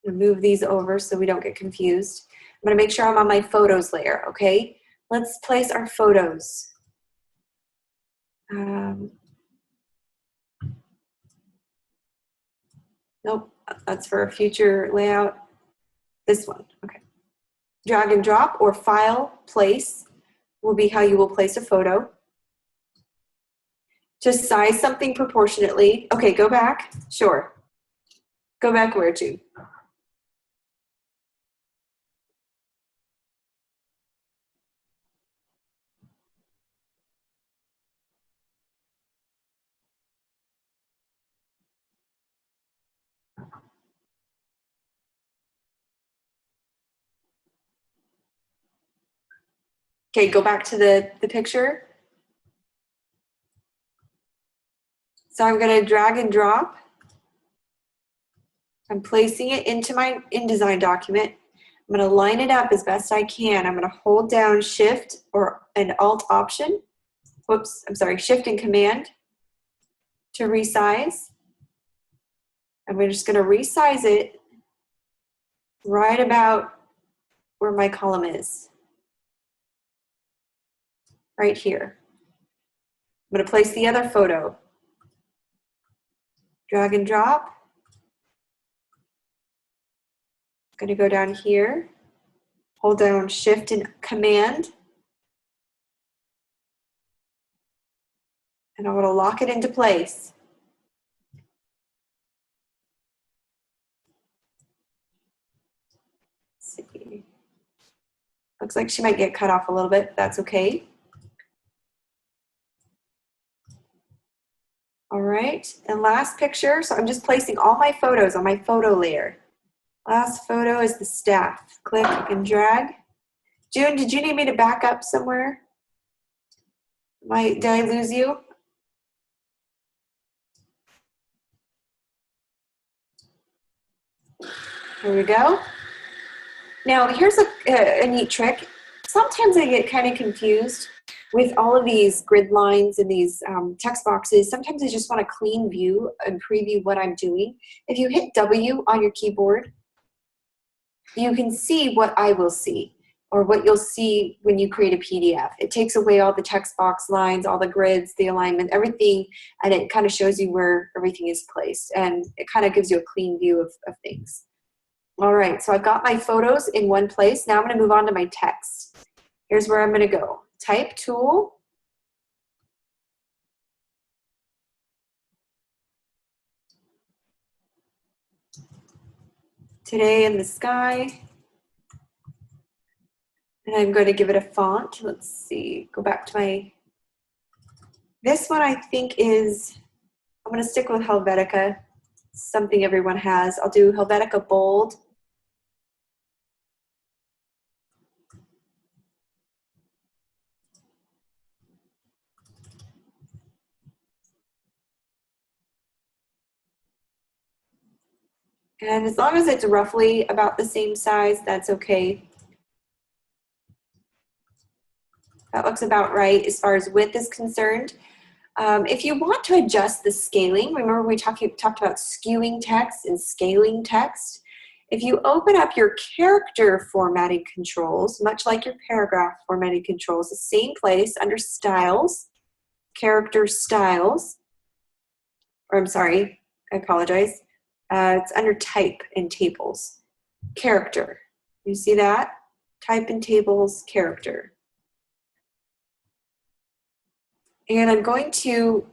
I'm going to move these over so we don't get confused. I'm going to make sure I'm on my photos layer, okay? Let's place our photos. Nope, that's for a future layout. This one, okay. Drag and drop or file, place will be how you will place a photo. Just size something proportionately. Okay, go back. Sure. Go back where to? Okay, go back to the picture. So I'm going to drag and drop. I'm placing it into my InDesign document. I'm going to line it up as best I can. I'm going to hold down Shift or an Alt Option. Whoops, I'm sorry, Shift and Command to resize. And we're just going to resize it right about where my column is. Right here. I'm going to place the other photo. Drag and drop. I'm going to go down here. Hold down Shift and Command. And I'm going to lock it into place. Let's see. Looks like she might get cut off a little bit. That's okay. All right, and last picture. So I'm just placing all my photos on my photo layer. Last photo is the staff. Click and drag. June, did you need me to back up somewhere? Did I lose you? Here we go. Now here's a neat trick. Sometimes I get kind of confused with all of these grid lines and these text boxes. Sometimes I just want a clean view and preview what I'm doing. If you hit W on your keyboard, you can see what I will see or what you'll see when you create a PDF. It takes away all the text box lines, all the grids, the alignment, everything, and it kind of shows you where everything is placed. And it kind of gives you a clean view of things. All right, so I've got my photos in one place. Now I'm going to move on to my text. Here's where I'm going to go. Type tool. Today in the sky. And I'm going to give it a font. Let's see, go back to my, this one I think is, I'm going to stick with Helvetica, something everyone has. I'll do Helvetica Bold. And as long as it's roughly about the same size, that's okay. That looks about right as far as width is concerned. If you want to adjust the scaling, remember we talked about skewing text and scaling text. If you open up your character formatting controls, much like your paragraph formatting controls, the same place under styles, character styles, or I'm sorry, I apologize. It's under type and tables, character. You see that? Type and tables, character. And I'm going to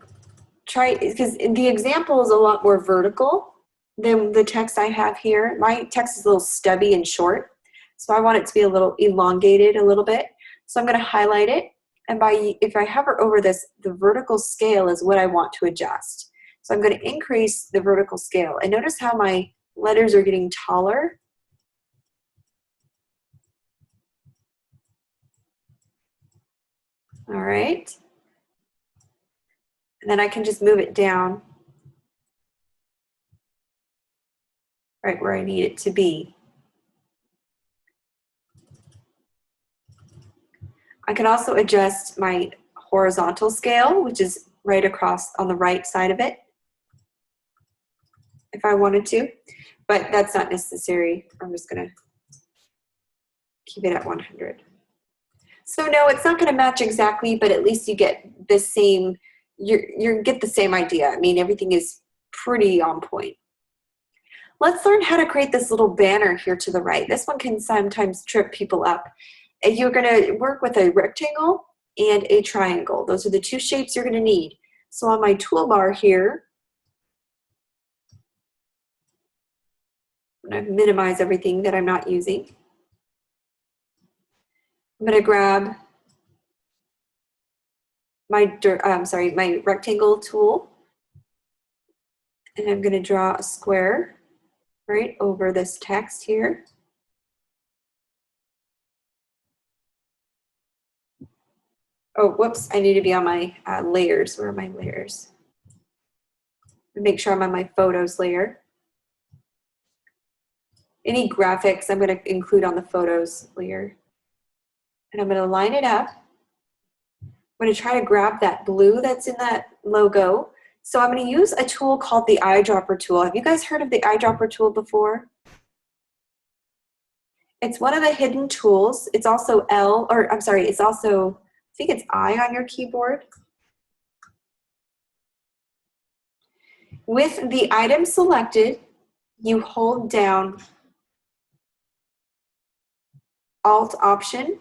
try, because the example is a lot more vertical than the text I have here. My text is a little stubby and short, so I want it to be a little elongated a little bit. So I'm going to highlight it, and if I hover over this, the vertical scale is what I want to adjust. So I'm going to increase the vertical scale. And notice how my letters are getting taller. All right. And then I can just move it down right where I need it to be. I can also adjust my horizontal scale, which is right across on the right side of it, if I wanted to, but that's not necessary. I'm just gonna keep it at 100. So no, it's not gonna match exactly, but at least you get the same, you get the same idea. I mean, everything is pretty on point. Let's learn how to create this little banner here to the right. This one can sometimes trip people up. And you're gonna work with a rectangle and a triangle. Those are the two shapes you're gonna need. So on my toolbar here, I'm gonna minimize everything that I'm not using. I'm gonna grab my rectangle tool, and I'm gonna draw a square right over this text here. Oh, whoops, I need to be on my layers. Where are my layers? Make sure I'm on my photos layer. Any graphics I'm going to include on the photos layer. And I'm going to line it up. I'm going to try to grab that blue that's in that logo. So I'm going to use a tool called the eyedropper tool. Have you guys heard of the eyedropper tool before? It's one of the hidden tools. It's also it's also, I think it's I on your keyboard. With the item selected, you hold down Alt Option,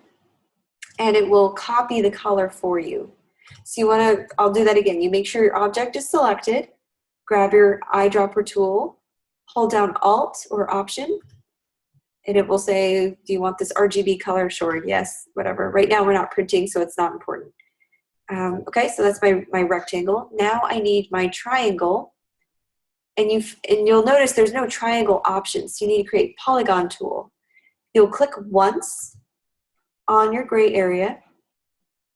and it will copy the color for you. So you want to, I'll do that again. You make sure your object is selected, grab your eyedropper tool, hold down Alt or Option, and it will say, do you want this RGB color? Sure, yes, whatever. Right now we're not printing, so it's not important. Okay, so that's my rectangle. Now I need my triangle, and you'll notice there's no triangle options. You need to create polygon tool. You'll click once on your gray area.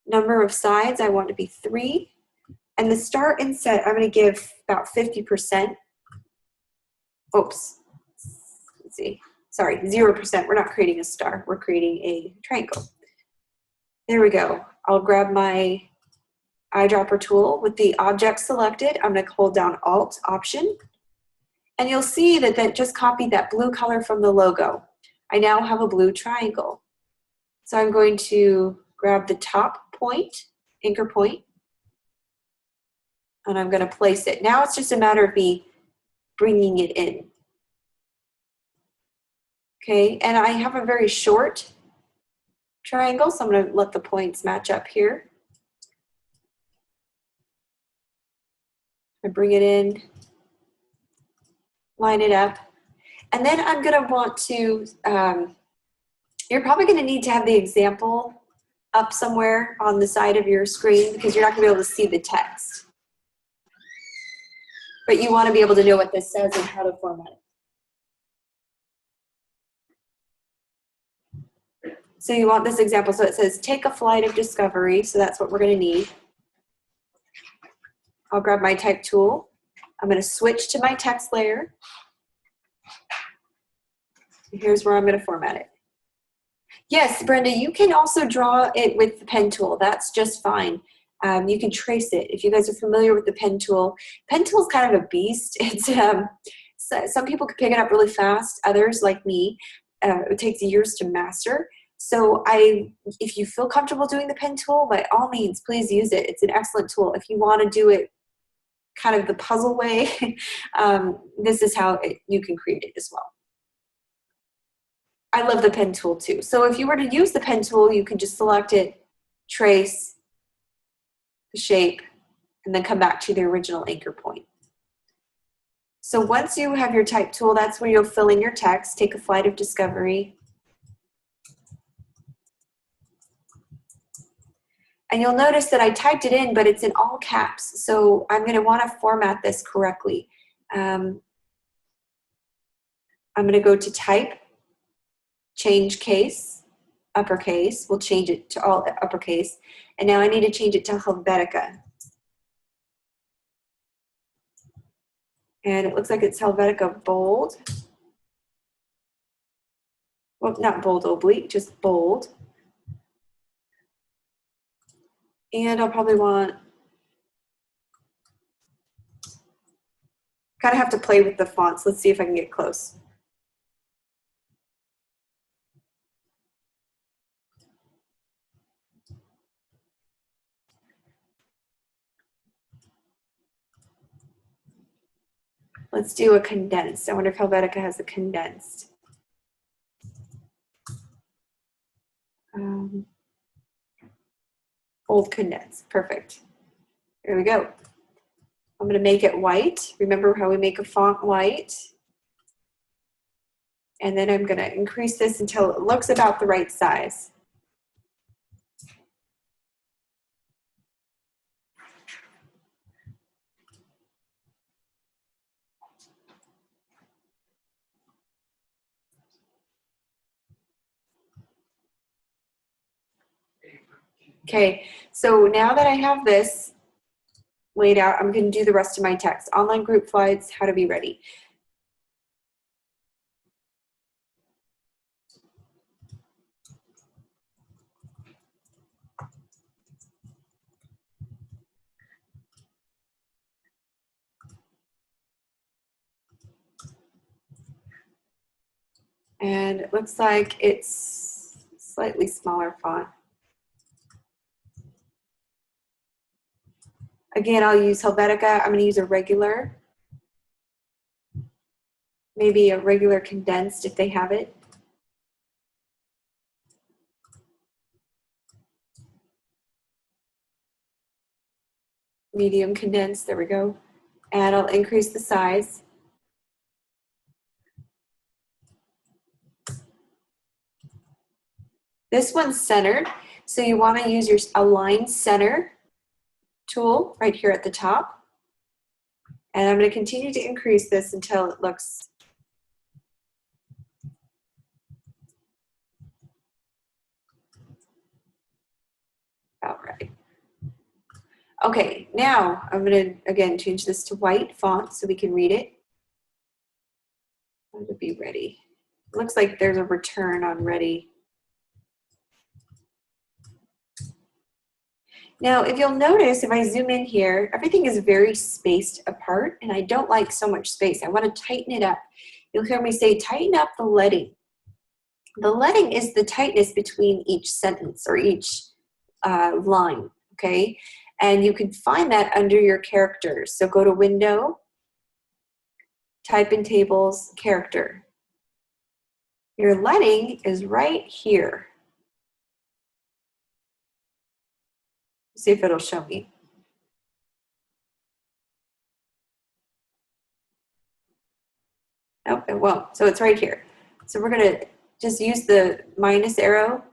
Number of sides, I want to be 3. And the start and set, I'm going to give about 50%. Oops. Let's see. Sorry, 0%. We're not creating a star. We're creating a triangle. There we go. I'll grab my eyedropper tool with the object selected. I'm going to hold down Alt Option. And you'll see that that just copied that blue color from the logo. I now have a blue triangle. So I'm going to grab the top point, anchor point, and I'm going to place it. Now it's just a matter of me bringing it in. Okay, and I have a very short triangle, so I'm going to let the points match up here. I bring it in, line it up, and then I'm going to want to, you're probably going to need to have the example up somewhere on the side of your screen because you're not going to be able to see the text. But you want to be able to know what this says and how to format it. So you want this example. So it says, take a flight of discovery. So that's what we're going to need. I'll grab my type tool. I'm going to switch to my text layer. Here's where I'm going to format it. Yes, Brenda, you can also draw it with the pen tool. That's just fine. You can trace it. If you guys are familiar with the pen tool is kind of a beast. It's some people can pick it up really fast. Others, like me, it takes years to master. So if you feel comfortable doing the pen tool, by all means, please use it. It's an excellent tool. If you want to do it kind of the puzzle way, this is how you can create it as well. I love the pen tool too. So if you were to use the pen tool, you can just select it, trace the shape, and then come back to the original anchor point. So once you have your type tool, that's where you'll fill in your text. Take a flight of discovery. And you'll notice that I typed it in, but it's in all caps. So I'm going to want to format this correctly. I'm going to go to type, change case, uppercase. We'll change it to all uppercase. And now I need to change it to Helvetica. And it looks like it's Helvetica bold. Well, not bold oblique, just bold. And I'll probably want, kind of have to play with the fonts. Let's see if I can get close. Let's do a condensed. I wonder if Helvetica has a condensed. Bold condensed, perfect. There we go. I'm going to make it white. Remember how we make a font white? And then I'm going to increase this until it looks about the right size. Okay, so now that I have this laid out, I'm going to do the rest of my text. Online group flights, how to be ready. And it looks like it's slightly smaller font. Again, I'll use Helvetica. I'm going to use a regular, maybe a regular condensed if they have it. Medium condensed, there we go. And I'll increase the size. This one's centered, so you want to use your align center tool right here at the top. And I'm going to continue to increase this until it looks about right. Okay, now I'm going to, again, change this to white font so we can read it. How to be ready. It looks like there's a return on ready. Now, if you'll notice, if I zoom in here, everything is very spaced apart, and I don't like so much space. I want to tighten it up. You'll hear me say, tighten up the leading. The leading is the tightness between each sentence or each line, okay? And you can find that under your characters. So go to Window, type in Tables, Character. Your leading is right here. See if it'll show me. Nope, it won't. So it's right here. So we're going to just use the minus arrow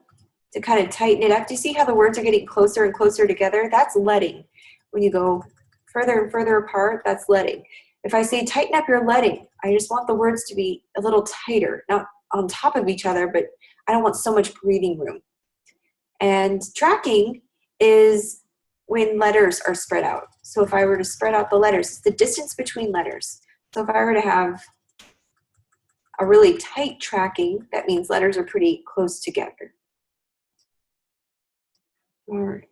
to kind of tighten it up. Do you see how the words are getting closer and closer together? That's leading. When you go further and further apart, that's leading. If I say tighten up your leading, I just want the words to be a little tighter, not on top of each other, but I don't want so much breathing room. And tracking is when letters are spread out. So if I were to spread out the letters, it's the distance between letters. So if I were to have a really tight tracking, that means letters are pretty close together. All right.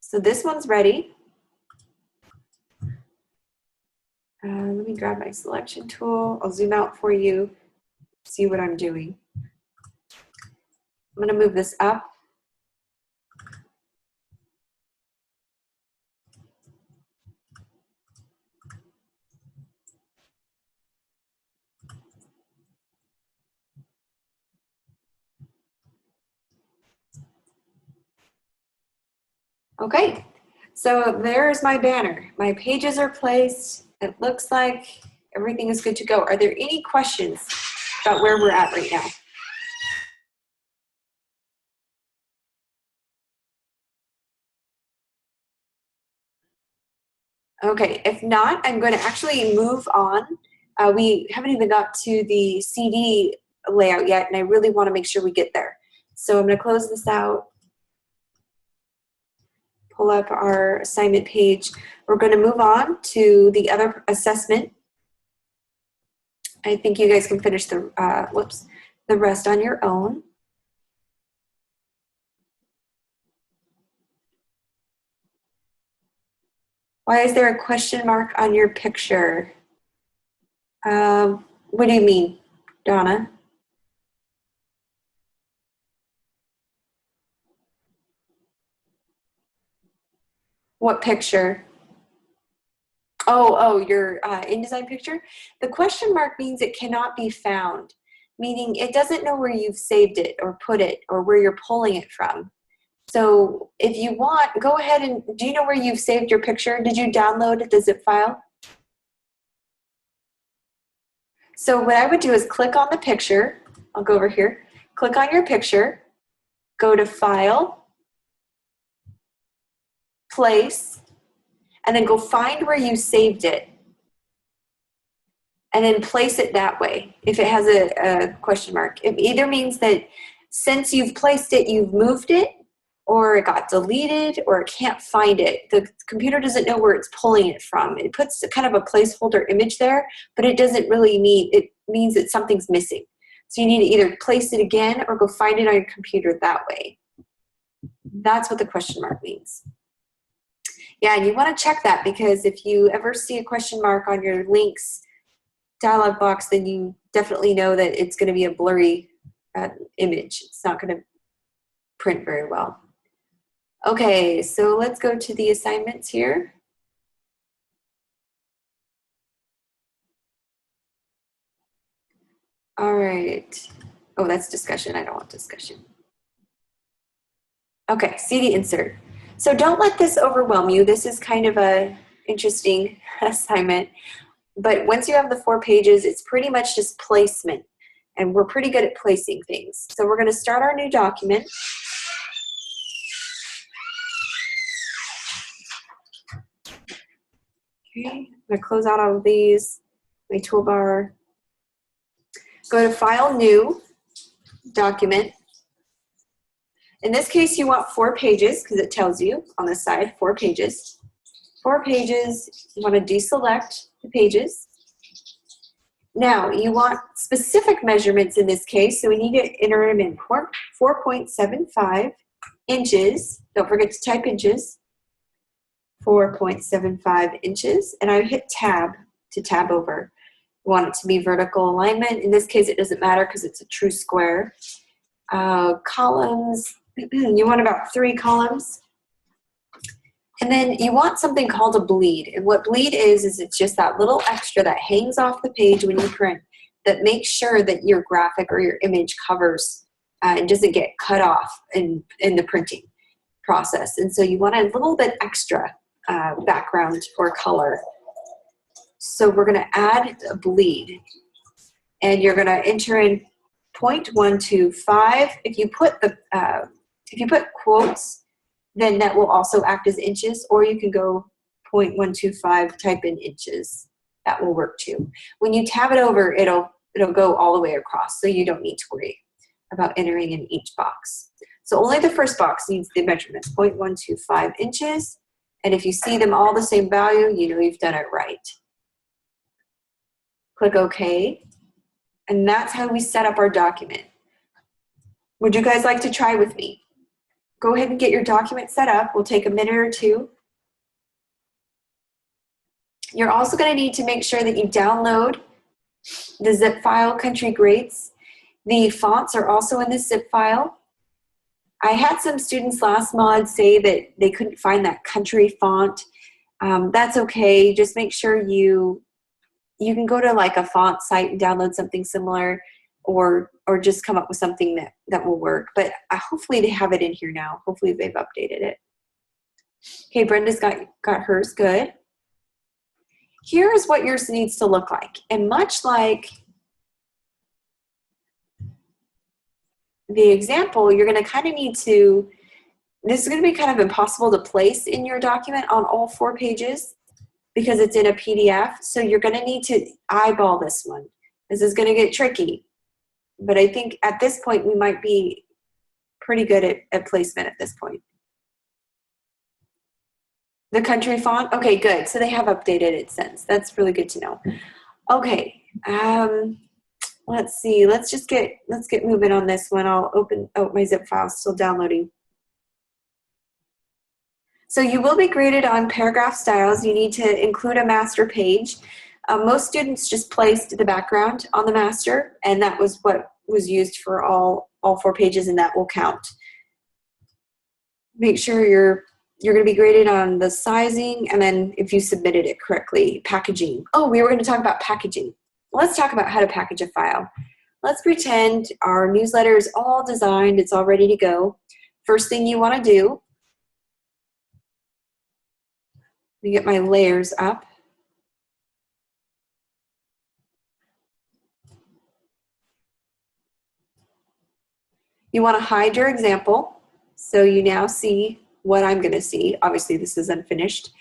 So this one's ready. Let me grab my selection tool. I'll zoom out for you, see what I'm doing. I'm going to move this up. Okay, so there's my banner. My pages are placed. It looks like everything is good to go. Are there any questions about where we're at right now? Okay, if not, I'm going to actually move on. We haven't even got to the CD layout yet, and I really want to make sure we get there. So I'm going to close this out, pull up our assignment page. We're going to move on to the other assessment. I think you guys can finish the, the rest on your own. Why is there a question mark on your picture? What do you mean, Donna? What picture? Oh, your InDesign picture? The question mark means it cannot be found, meaning it doesn't know where you've saved it or put it or where you're pulling it from. So if you want, go ahead and, do you know where you've saved your picture? Did you download the zip file? So what I would do is click on the picture. I'll go over here. Click on your picture, go to File, Place, and then go find where you saved it. And then place it that way, if it has a question mark. It either means that since you've placed it, you've moved it, or it got deleted, or it can't find it. The computer doesn't know where it's pulling it from. It puts kind of a placeholder image there, but it doesn't really mean, it means that something's missing. So you need to either place it again or go find it on your computer that way. That's what the question mark means. Yeah, and you want to check that, because if you ever see a question mark on your links dialog box, then you definitely know that it's going to be a blurry image. It's not going to print very well. Okay, so let's go to the assignments here. All right. Oh, that's discussion. I don't want discussion. Okay, CD insert. So don't let this overwhelm you. This is kind of a interesting assignment. But once you have the 4 pages, it's pretty much just placement. And we're pretty good at placing things. So we're going to start our new document. Okay, I'm going to close out all of these, my toolbar. Go to File, New, Document. In this case, you want 4 pages, because it tells you on the side, 4 pages. 4 pages, you want to deselect the pages. Now, you want specific measurements in this case, so we need to enter them in 4.75 inches. Don't forget to type inches. 4.75 inches, and I hit Tab to tab over. You want it to be vertical alignment. In this case, it doesn't matter because it's a true square. Columns, you want about 3 columns. And then you want something called a bleed. And what bleed is it's just that little extra that hangs off the page when you print that makes sure that your graphic or your image covers and doesn't get cut off in the printing process. And so you want a little bit extra background or color. So we're going to add a bleed. And you're going to enter in 0.125. If you put quotes, then that will also act as inches, or you can go 0.125, type in inches. That will work too. When you tab it over, it'll go all the way across, so you don't need to worry about entering in each box. So only the first box needs the measurements, 0.125 inches. And if you see them all the same value, you know you've done it right. Click OK. And that's how we set up our document. Would you guys like to try with me? Go ahead and get your document set up. We'll take a minute or two. You're also going to need to make sure that you download the zip file, Country Greats. The fonts are also in the zip file. I had some students last mod say that they couldn't find that country font. That's okay. Just make sure you can go to like a font site and download something similar, or just come up with something that will work. But hopefully they have it in here now. Hopefully they've updated it. Okay, Brenda's got hers. Good. Here is what yours needs to look like. And much like the example, you're going to kind of need to, this is going to be kind of impossible to place in your document on all 4 pages because it's in a PDF. So you're going to need to eyeball this one. This is going to get tricky. But I think at this point we might be pretty good at placement at this point. The country font? Okay, good. So they have updated it since. That's really good to know. Okay. Let's see. Let's get moving on this one. I'll open my zip file. Still downloading. So you will be graded on paragraph styles. You need to include a master page. Most students just placed the background on the master, and that was what was used for all 4 pages, and that will count. Make sure you're going to be graded on the sizing, and then if you submitted it correctly, packaging. Oh, we were going to talk about packaging. Let's talk about how to package a file. Let's pretend our newsletter is all designed, it's all ready to go. First thing you want to do, let me get my layers up. You want to hide your example, so you now see what I'm going to see. Obviously, this is unfinished,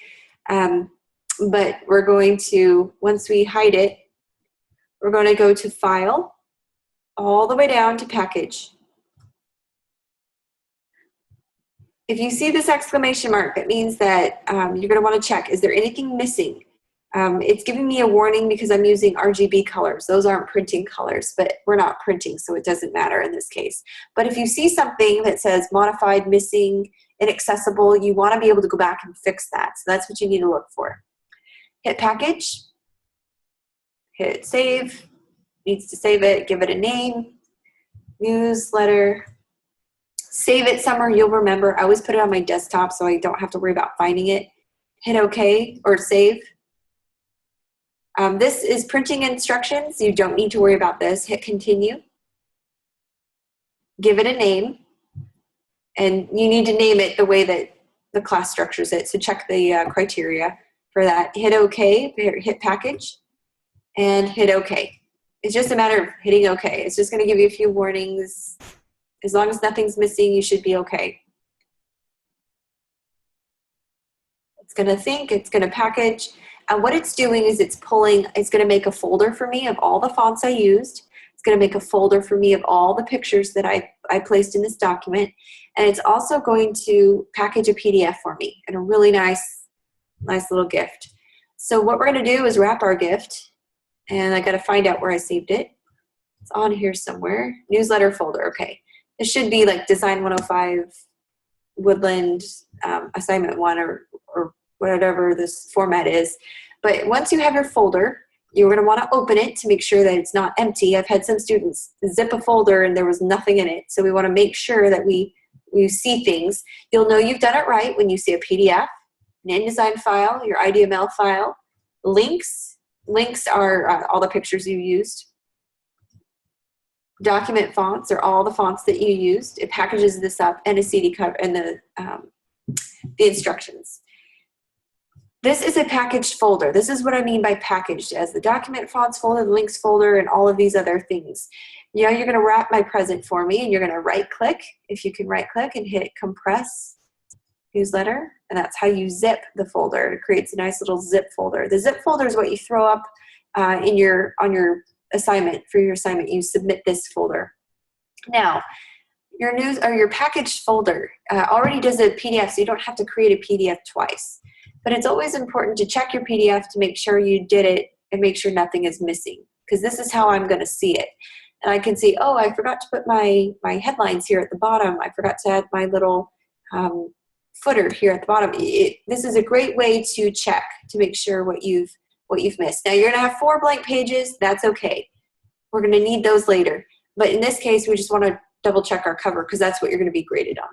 but we're going to, once we hide it, we're going to go to File, all the way down to Package. If you see this exclamation mark, it means that you're going to want to check, is there anything missing? It's giving me a warning because I'm using RGB colors. Those aren't printing colors, but we're not printing, so it doesn't matter in this case. But if you see something that says modified, missing, inaccessible, you want to be able to go back and fix that. So that's what you need to look for. Hit Package, hit Save, needs to save it, give it a name, newsletter, save it somewhere you'll remember. I always put it on my desktop so I don't have to worry about finding it. Hit OK or Save. This is printing instructions. You don't need to worry about this. Hit Continue. Give it a name. And you need to name it the way that the class structures it. So check the criteria for that. Hit OK, hit Package, and hit OK. It's just a matter of hitting OK. It's just going to give you a few warnings. As long as nothing's missing, you should be OK. It's going to think, it's going to package. And what it's doing is it's going to make a folder for me of all the fonts I used. It's going to make a folder for me of all the pictures that I placed in this document. And it's also going to package a PDF for me and a really nice little gift. So what we're going to do is wrap our gift. And I got to find out where I saved it. It's on here somewhere. Newsletter folder. Okay. It should be like Design 105, Woodland, Assignment 1, or whatever this format is. But once you have your folder, you're going to want to open it to make sure that it's not empty. I've had some students zip a folder and there was nothing in it. So we want to make sure that we see things. You'll know you've done it right when you see a PDF, an InDesign file, your IDML file, links. Links are all the pictures you used. Document fonts are all the fonts that you used. It packages this up, and a CD cover and the instructions. This is a packaged folder. This is what I mean by packaged, as the document fonts folder, the links folder, and all of these other things. You're going to wrap my present for me, and you're going to right-click, if you can right-click, and hit Compress Newsletter, and that's how you zip the folder. It creates a nice little zip folder. The zip folder is what you throw up on your assignment. For your assignment, you submit this folder. Now, your packaged folder already does a PDF, so you don't have to create a PDF twice. But it's always important to check your PDF to make sure you did it and make sure nothing is missing, because this is how I'm going to see it. And I can see, oh, I forgot to put my headlines here at the bottom. I forgot to add my little footer here at the bottom. This is a great way to check to make sure what you've missed. Now you're going to have 4 blank pages. That's okay. We're going to need those later. But in this case, we just want to double check our cover because that's what you're going to be graded on.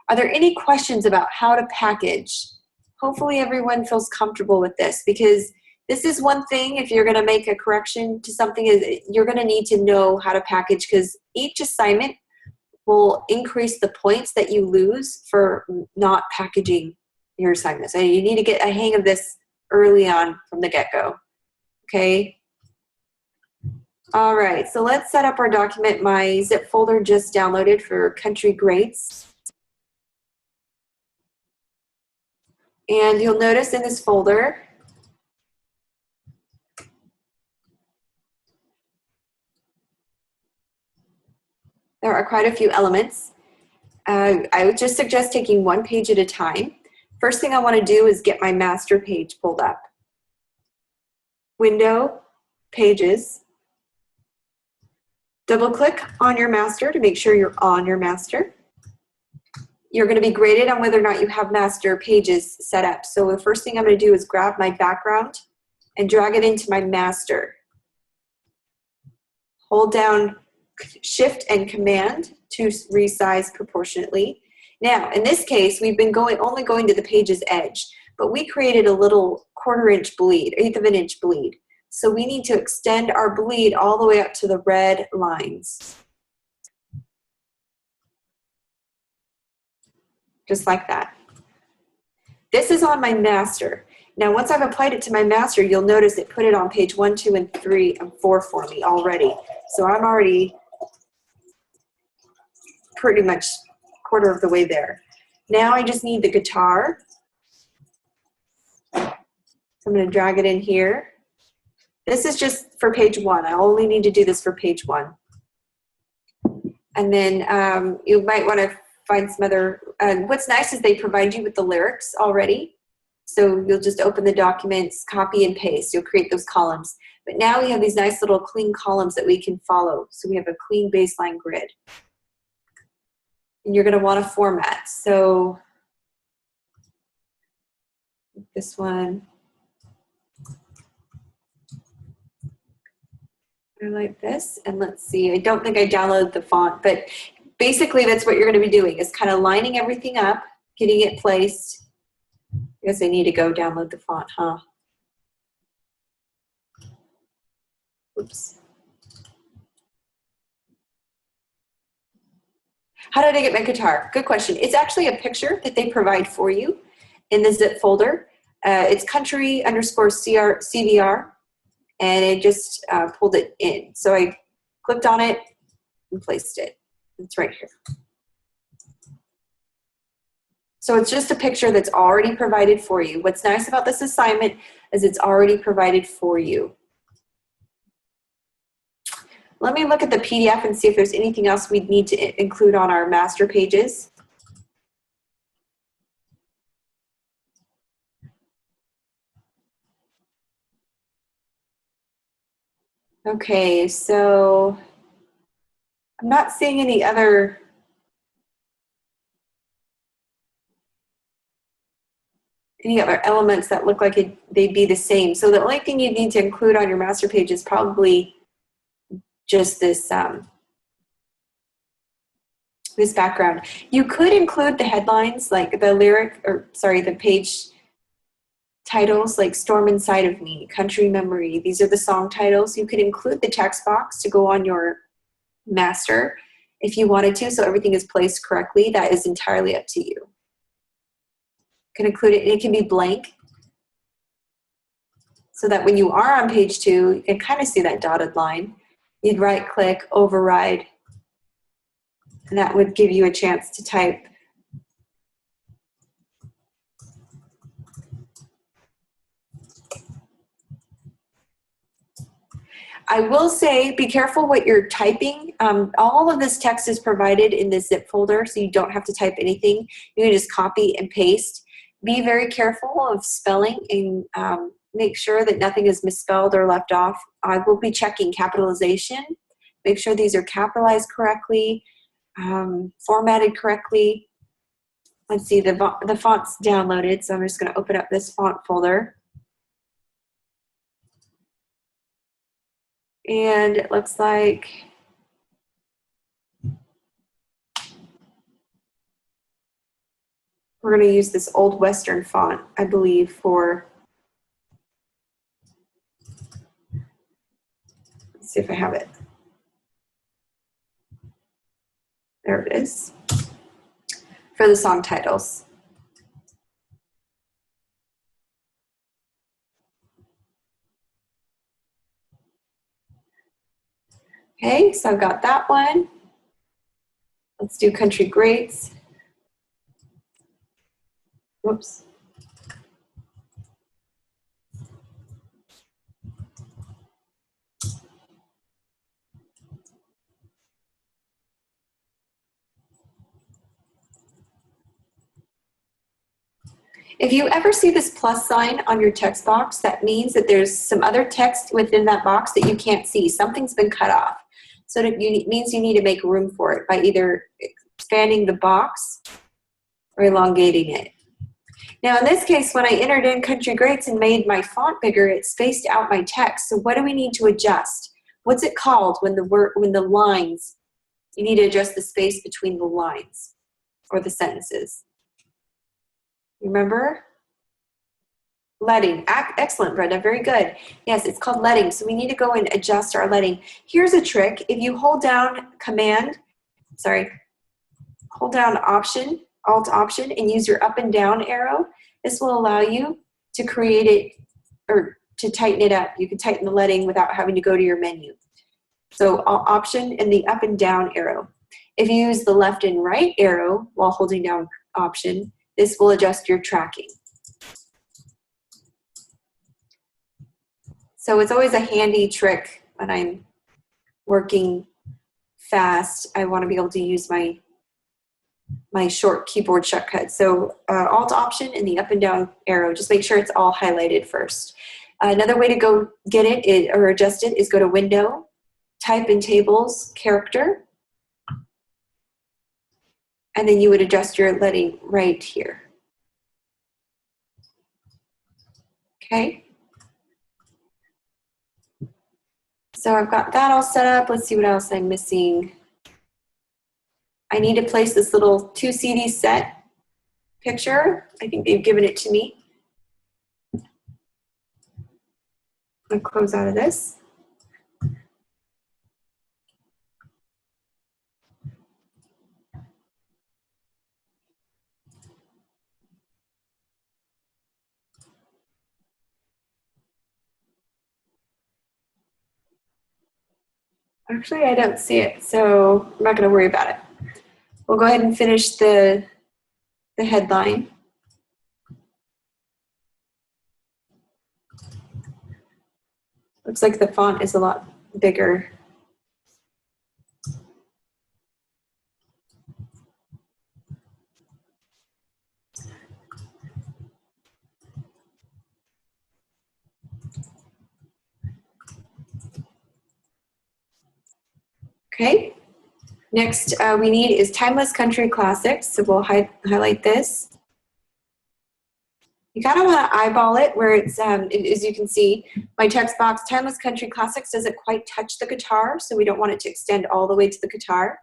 Are there any questions about how to package? Hopefully everyone feels comfortable with this, because this is one thing, if you're going to make a correction to something, is you're going to need to know how to package, because each assignment will increase the points that you lose for not packaging your assignments. So you need to get a hang of this early on from the get-go. Okay? All right, so let's set up our document. My zip folder just downloaded for country grades. And you'll notice in this folder, there are quite a few elements. I would just suggest taking 1 page at a time. First thing I want to do is get my master page pulled up. Window, Pages. Double click on your master to make sure you're on your master. You're going to be graded on whether or not you have master pages set up. So the first thing I'm going to do is grab my background and drag it into my master. Hold down Shift and Command to resize proportionately. Now, in this case, we've been only going to the page's edge, but we created a little 1/4 inch bleed, 1/8 of an inch bleed. So we need to extend our bleed all the way up to the red lines. Just like that. This is on my master. Now, once I've applied it to my master, you'll notice it put it on page 1, 2, and 3, and 4 for me already. So I'm already pretty much 1/4 of the way there. Now I just need the guitar. So I'm going to drag it in here. This is just for page 1. I only need to do this for page 1. And then you might want to find some other, what's nice is they provide you with the lyrics already. So you'll just open the documents, copy and paste. You'll create those columns. But now we have these nice little clean columns that we can follow. So we have a clean baseline grid. And you're going to want to format. So this one, I like this. And let's see, I don't think I downloaded the font, but basically that's what you're going to be doing, is kind of lining everything up, getting it placed. I guess I need to go download the font, huh? Oops. How did I get my guitar? Good question. It's actually a picture that they provide for you in the zip folder. It's country_CVR, and it just pulled it in. So I clicked on it and placed it. It's right here. So it's just a picture that's already provided for you. What's nice about this assignment is it's already provided for you. Let me look at the PDF and see if there's anything else we'd need to include on our master pages. Okay, so I'm not seeing any other elements that look like they'd be the same. So the only thing you need to include on your master page is probably just this this background. You could include the headlines, like the page titles, like Storm Inside of Me, Country Memory. These are the song titles. You could include the text box to go on your master if you wanted to, so everything is placed correctly. That is entirely up to you. You can include it, and it can be blank, so that when you are on page 2, you can kind of see that dotted line. You'd right click, override, and that would give you a chance to type. I will say, be careful what you're typing. All of this text is provided in this zip folder, so you don't have to type anything. You can just copy and paste. Be very careful of spelling and make sure that nothing is misspelled or left off. I will be checking capitalization. Make sure these are capitalized correctly, formatted correctly. Let's see, the font's downloaded, so I'm just going to open up this font folder. And it looks like we're going to use this Old Western font, I believe, for, let's see if I have it. There it is, for the song titles. Okay, so I've got that one. Let's do country greats. Whoops. If you ever see this plus sign on your text box, that means that there's some other text within that box that you can't see. Something's been cut off. So it means you need to make room for it by either expanding the box or elongating it. Now in this case, when I entered in country greats and made my font bigger, it spaced out my text. So what do we need to adjust? What's it called when the lines, you need to adjust the space between the lines or the sentences? Remember? Leading. Excellent, Brenda. Very good. Yes, it's called leading. So we need to go and adjust our leading. Here's a trick. If you hold down hold down Option, Alt Option, and use your up and down arrow, this will allow you to create it or to tighten it up. You can tighten the leading without having to go to your menu. So Option and the up and down arrow. If you use the left and right arrow while holding down Option, this will adjust your tracking. So it's always a handy trick when I'm working fast. I want to be able to use my short keyboard shortcut. So Alt Option and the up and down arrow. Just make sure it's all highlighted first. Another way to go get it or adjust it is go to Window, type in Tables, Character, and then you would adjust your leading right here. Okay. So I've got that all set up. Let's see what else I'm missing. I need to place this little 2 CD set picture. I think they've given it to me. I'm going to close out of this. Actually, I don't see it, so I'm not going to worry about it. We'll go ahead and finish the headline. Looks like the font is a lot bigger. Okay. Next we need is Timeless Country Classics. So we'll highlight this. You kind of want to eyeball it where it's, as you can see, my text box, Timeless Country Classics doesn't quite touch the guitar, so we don't want it to extend all the way to the guitar.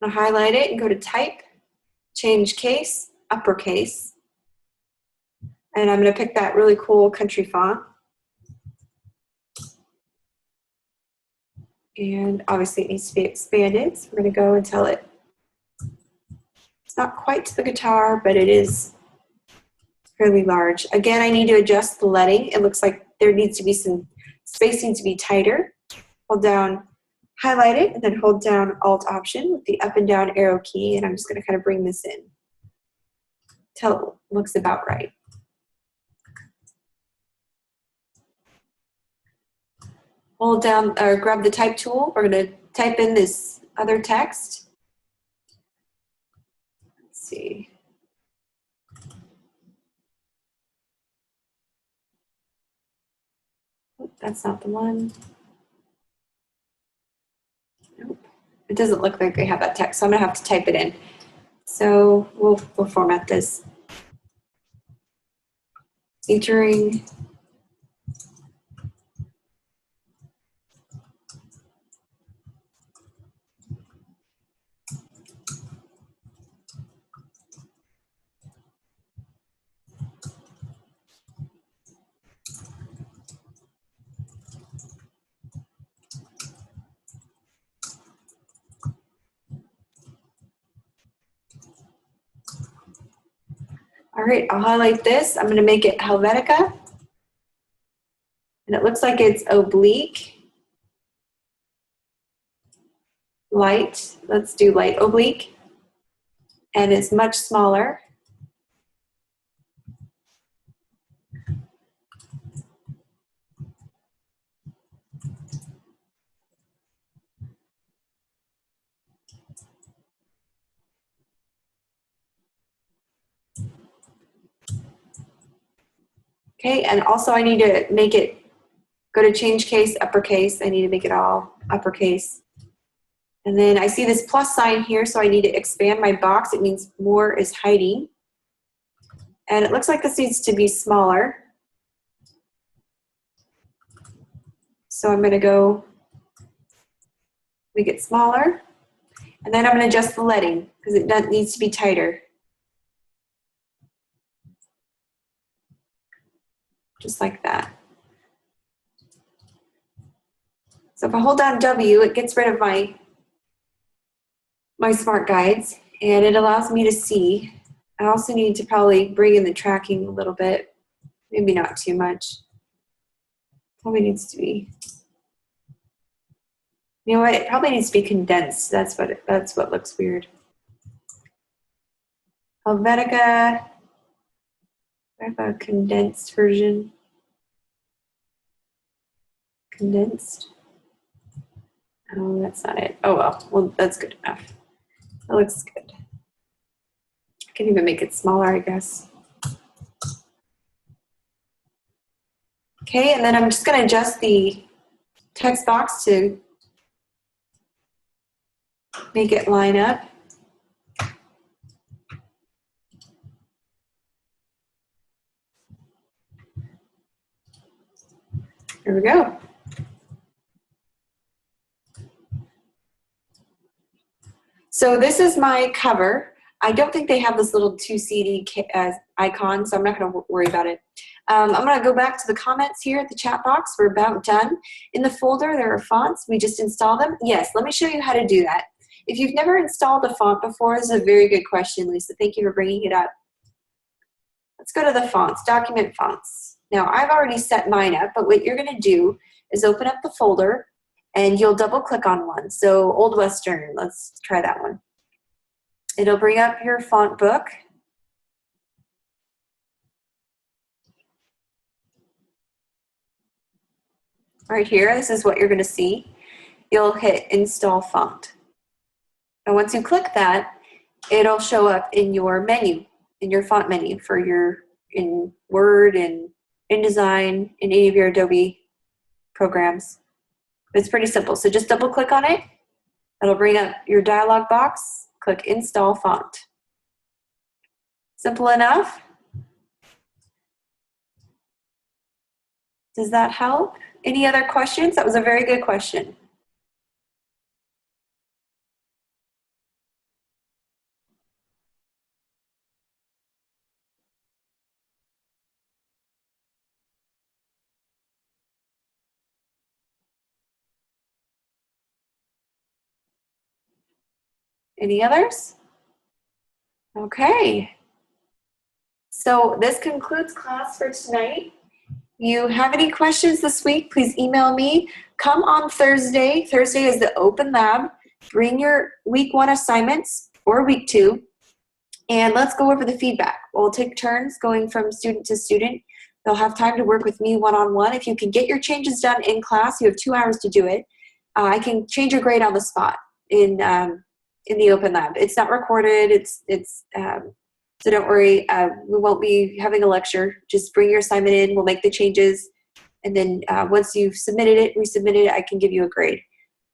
I'll highlight it and go to Type, change case, uppercase. And I'm going to pick that really cool country font. And obviously it needs to be expanded, so we're going to go and tell it it's not quite to the guitar, but it is fairly large. Again, I need to adjust the leading. It looks like there needs to be some spacing to be tighter. Hold down, highlight it, and then hold down Alt Option with the up and down arrow key, and I'm just going to kind of bring this in till it looks about right. Hold down or grab the type tool. We're going to type in this other text. see. Oh, that's not the one. Nope. It doesn't look like I have that text, so I'm gonna have to type it in. So we'll format this. Featuring all right, I'll highlight this. I'm going to make it Helvetica. And it looks like it's oblique. Light. Let's do light oblique. And it's much smaller. Okay, and also I need to make it, go to change case, uppercase. I need to make it all uppercase. And then I see this plus sign here, so I need to expand my box. It means more is hiding. And it looks like this needs to be smaller. So I'm going to go make it smaller. And then I'm going to adjust the leading because it needs to be tighter. Just like that. So if I hold down W, it gets rid of my smart guides and it allows me to see. I also need to probably bring in the tracking a little bit. Maybe not too much. Probably needs to be, you know what, it probably needs to be condensed. That's what looks weird. Helvetica, I have a condensed version. Condensed. Oh, that's not it. Oh well, that's good enough. That looks good. I can even make it smaller, I guess. Okay, and then I'm just going to adjust the text box to make it line up. There we go. So this is my cover. I don't think they have this little 2CD icon, so I'm not going to worry about it. I'm going to go back to the comments here at the chat box. We're about done. In the folder, there are fonts. We just install them. Yes, let me show you how to do that. If you've never installed a font before, this is a very good question, Lisa. Thank you for bringing it up. Let's go to the fonts, document fonts. Now, I've already set mine up, but what you're going to do is open up the folder, and you'll double click on one. So Old Western, let's try that one. It'll bring up your font book. Right here, this is what you're going to see. You'll hit Install Font. And once you click that, it'll show up in your menu, in your font menu for in Word, in InDesign, in any of your Adobe programs. It's pretty simple. So just double click on it. It'll bring up your dialog box. Click Install Font. Simple enough. Does that help? Any other questions? That was a very good question. Any others? Okay. So this concludes class for tonight. You have any questions this week, please email me. Come on Thursday. Thursday is the open lab. Bring your week 1 assignments or week 2, and let's go over the feedback. We'll take turns going from student to student. They'll have time to work with me one-on-one. If you can get your changes done in class, you have 2 hours to do it. I can change your grade on the spot in in the open lab. It's not recorded. So don't worry. We won't be having a lecture. Just bring your assignment in. We'll make the changes. And then once you've submitted it, resubmitted it, I can give you a grade.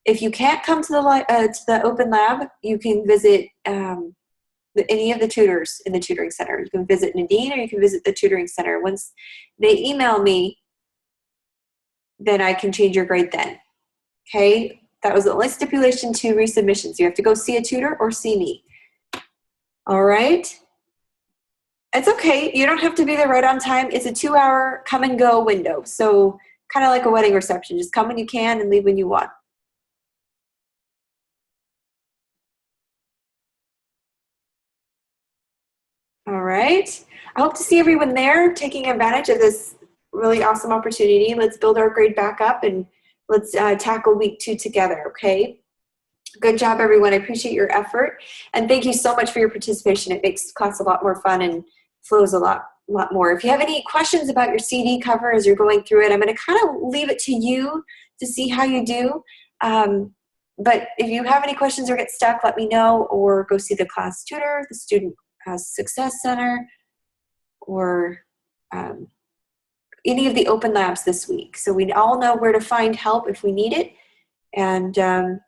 If you can't come to the open lab, you can visit any of the tutors in the tutoring center. You can visit Nadine or you can visit the tutoring center. Once they email me, then I can change your grade then. Okay? That was the only stipulation to resubmissions. You have to go see a tutor or see me. All right? It's okay. You don't have to be there right on time. It's a 2-hour come and go window. So kind of like a wedding reception. Just come when you can and leave when you want. All right. I hope to see everyone there taking advantage of this really awesome opportunity. Let's build our grade back up and let's tackle week 2 together, okay? Good job, everyone. I appreciate your effort. And thank you so much for your participation. It makes class a lot more fun and flows a lot more. If you have any questions about your CD cover as you're going through it, I'm going to kind of leave it to you to see how you do. But if you have any questions or get stuck, let me know, or go see the class tutor, the Student Success Center, or any of the open labs this week. So we all know where to find help if we need it. And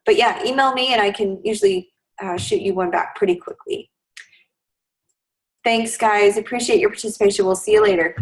but yeah, email me and I can usually shoot you one back pretty quickly. Thanks, guys. Appreciate your participation. We'll see you later.